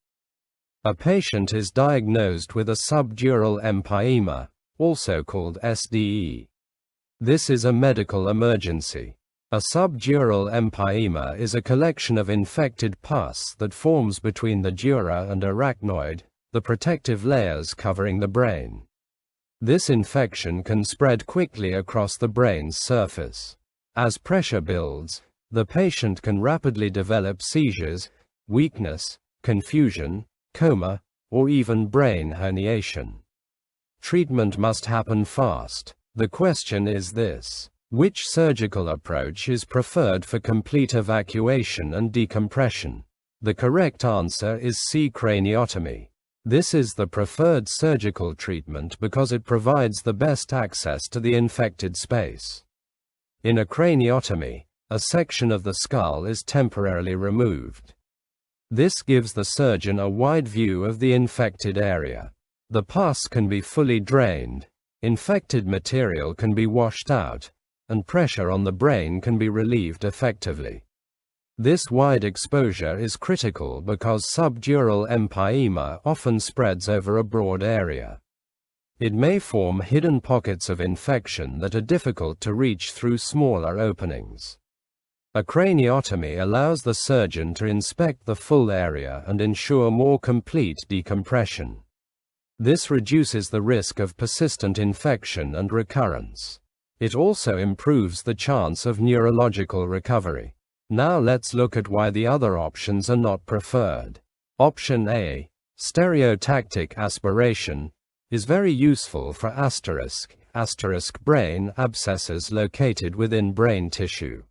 A patient is diagnosed with a subdural empyema, also called SDE. This is a medical emergency. A subdural empyema is a collection of infected pus that forms between the dura and arachnoid, the protective layers covering the brain. This infection can spread quickly across the brain's surface. As pressure builds, the patient can rapidly develop seizures, weakness, confusion, coma, or even brain herniation. Treatment must happen fast. The question is this: which surgical approach is preferred for complete evacuation and decompression? The correct answer is C. Craniotomy. This is the preferred surgical treatment because it provides the best access to the infected space. In a craniotomy, a section of the skull is temporarily removed. This gives the surgeon a wide view of the infected area. The pus can be fully drained, infected material can be washed out, and pressure on the brain can be relieved effectively. This wide exposure is critical because subdural empyema often spreads over a broad area. It may form hidden pockets of infection that are difficult to reach through smaller openings. A craniotomy allows the surgeon to inspect the full area and ensure more complete decompression. This reduces the risk of persistent infection and recurrence. It also improves the chance of neurological recovery. Now let's look at why the other options are not preferred. Option A, stereotactic aspiration, is very useful for asterisk brain abscesses located within brain tissue.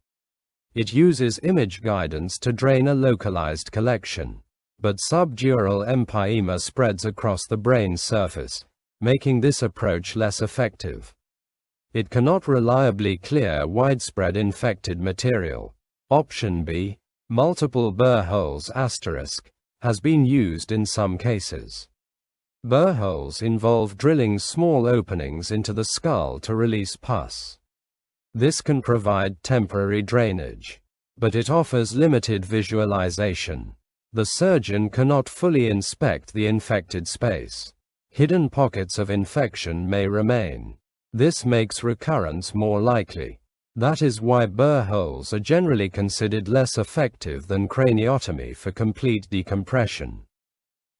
It uses image guidance to drain a localized collection. But subdural empyema spreads across the brain surface, making this approach less effective. It cannot reliably clear widespread infected material. Option B, multiple burr holes has been used in some cases. Burr holes involve drilling small openings into the skull to release pus. This can provide temporary drainage, but it offers limited visualization. The surgeon cannot fully inspect the infected space. Hidden pockets of infection may remain. This makes recurrence more likely. That is why burr holes are generally considered less effective than craniotomy for complete decompression.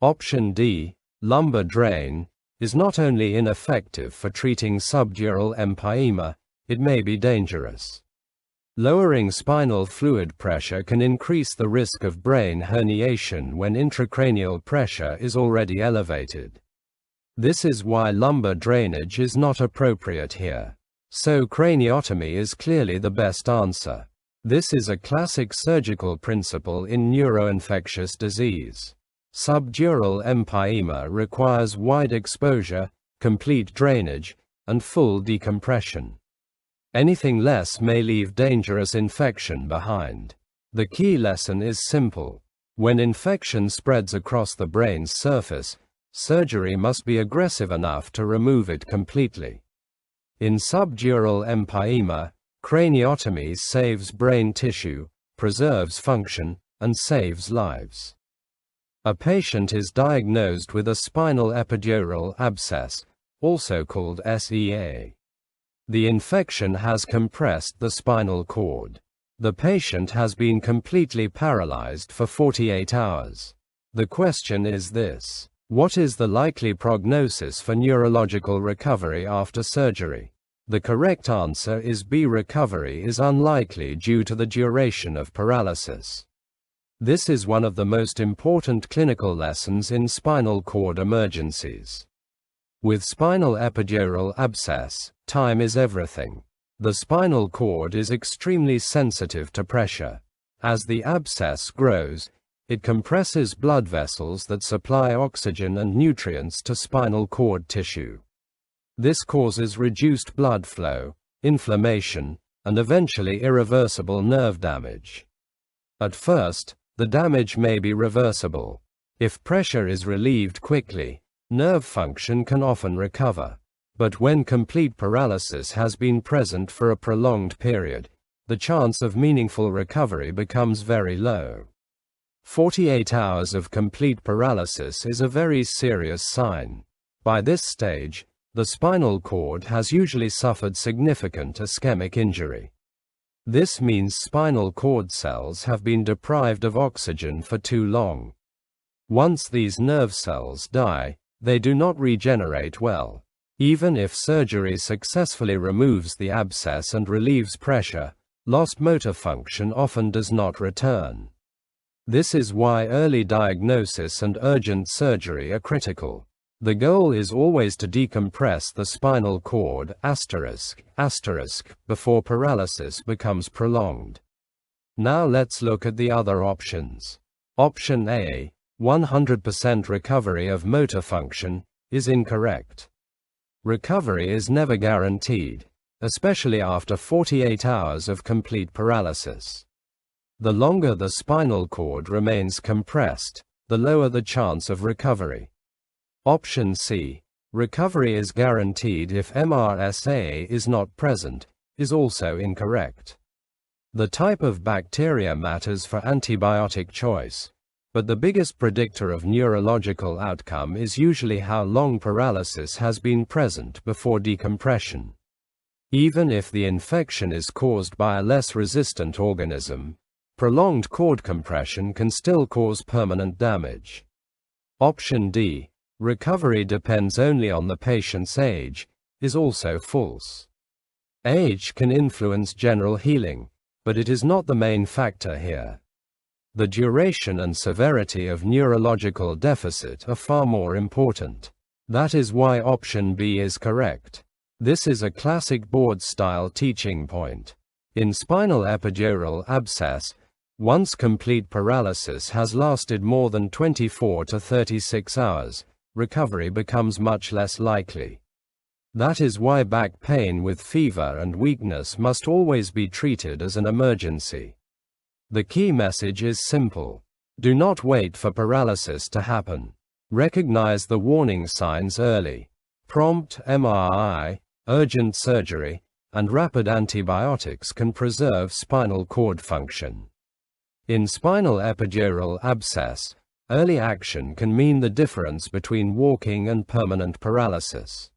Option D, lumbar drain, is not only ineffective for treating subdural empyema, it may be dangerous. Lowering spinal fluid pressure can increase the risk of brain herniation when intracranial pressure is already elevated. This is why lumbar drainage is not appropriate here. So craniotomy is clearly the best answer. This is a classic surgical principle in neuroinfectious disease. Subdural empyema requires wide exposure, complete drainage, and full decompression. Anything less may leave dangerous infection behind. The key lesson is simple. When infection spreads across the brain's surface, surgery must be aggressive enough to remove it completely. In subdural empyema, craniotomy saves brain tissue, preserves function, and saves lives. A patient is diagnosed with a spinal epidural abscess, also called SEA. The infection has compressed the spinal cord. The patient has been completely paralyzed for 48 hours. The question is this: what is the likely prognosis for neurological recovery after surgery? The correct answer is B. Recovery is unlikely due to the duration of paralysis. This is one of the most important clinical lessons in spinal cord emergencies. With spinal epidural abscess, time is everything. The spinal cord is extremely sensitive to pressure. As the abscess grows, it compresses blood vessels that supply oxygen and nutrients to spinal cord tissue. This causes reduced blood flow, inflammation, and eventually irreversible nerve damage. At first, the damage may be reversible. If pressure is relieved quickly, nerve function can often recover. But when complete paralysis has been present for a prolonged period, the chance of meaningful recovery becomes very low. 48 hours of complete paralysis is a very serious sign. By this stage, the spinal cord has usually suffered significant ischemic injury. This means spinal cord cells have been deprived of oxygen for too long. Once these nerve cells die, they do not regenerate well. Even if surgery successfully removes the abscess and relieves pressure, lost motor function often does not return. This is why early diagnosis and urgent surgery are critical. The goal is always to decompress the spinal cord *** before paralysis becomes prolonged. Now let's look at the other options. Option A, 100% recovery of motor function, is incorrect. Recovery is never guaranteed, especially after 48 hours of complete paralysis. The longer the spinal cord remains compressed, the lower the chance of recovery. Option C, recovery is guaranteed if MRSA is not present, is also incorrect. The type of bacteria matters for antibiotic choice, but the biggest predictor of neurological outcome is usually how long paralysis has been present before decompression. Even if the infection is caused by a less resistant organism, prolonged cord compression can still cause permanent damage. Option D, recovery depends only on the patient's age, is also false. Age can influence general healing, but it is not the main factor here. The duration and severity of neurological deficit are far more important. That is why option B is correct. This is a classic board-style teaching point. In spinal epidural abscess, once complete paralysis has lasted more than 24 to 36 hours, recovery becomes much less likely. That is why back pain with fever and weakness must always be treated as an emergency. The key message is simple. Do not wait for paralysis to happen. Recognize the warning signs early. Prompt MRI, urgent surgery, and rapid antibiotics can preserve spinal cord function. In spinal epidural abscess, early action can mean the difference between walking and permanent paralysis.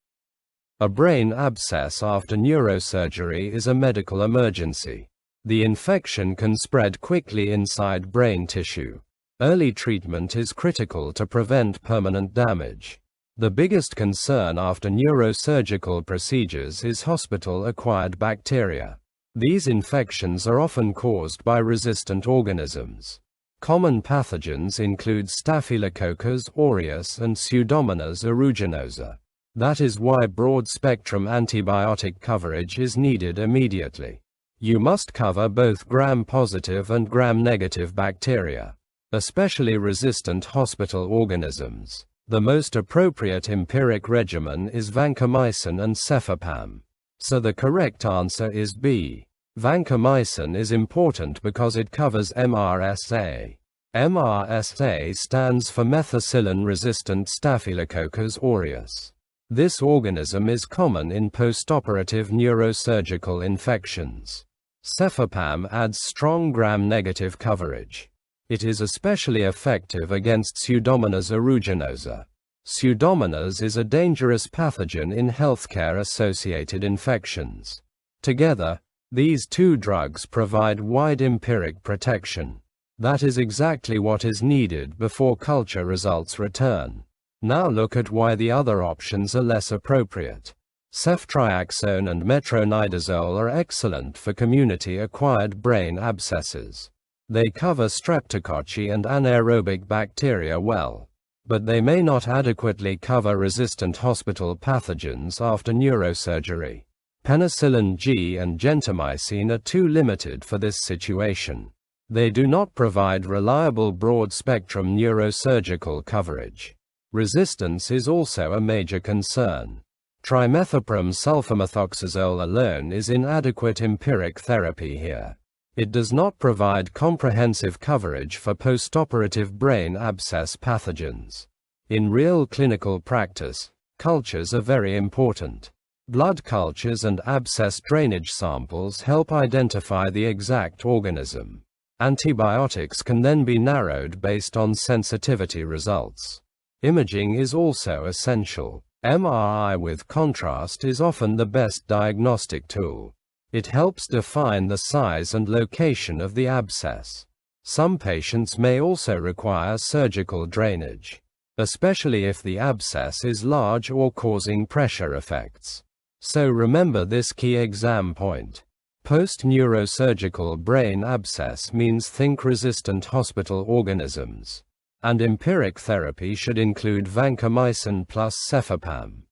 A brain abscess after neurosurgery is a medical emergency. The infection can spread quickly inside brain tissue. Early treatment is critical to prevent permanent damage. The biggest concern after neurosurgical procedures is hospital-acquired bacteria. These infections are often caused by resistant organisms. Common pathogens include Staphylococcus aureus and Pseudomonas aeruginosa. That is why broad-spectrum antibiotic coverage is needed immediately. You must cover both gram-positive and gram-negative bacteria, especially resistant hospital organisms. The most appropriate empiric regimen is vancomycin and cefepime. So the correct answer is B. Vancomycin is important because it covers MRSA. MRSA stands for methicillin-resistant Staphylococcus aureus. This organism is common in postoperative neurosurgical infections. Cefepime adds strong gram-negative coverage. It is especially effective against Pseudomonas aeruginosa. Pseudomonas is a dangerous pathogen in healthcare-associated infections. Together, these two drugs provide wide empiric protection. That is exactly what is needed before culture results return. Now look at why the other options are less appropriate. Ceftriaxone and metronidazole are excellent for community-acquired brain abscesses. They cover streptococci and anaerobic bacteria well, but they may not adequately cover resistant hospital pathogens after neurosurgery. Penicillin G and gentamicin are too limited for this situation. They do not provide reliable broad-spectrum neurosurgical coverage. Resistance is also a major concern. Trimethoprim sulfamethoxazole alone is inadequate empiric therapy here. It does not provide comprehensive coverage for postoperative brain abscess pathogens. In real clinical practice, cultures are very important. Blood cultures and abscess drainage samples help identify the exact organism. Antibiotics can then be narrowed based on sensitivity results. Imaging is also essential. MRI with contrast is often the best diagnostic tool. It helps define the size and location of the abscess. Some patients may also require surgical drainage, especially if the abscess is large or causing pressure effects. So remember this key exam point. Post-neurosurgical brain abscess means think resistant hospital organisms. And empiric therapy should include vancomycin plus cefepime.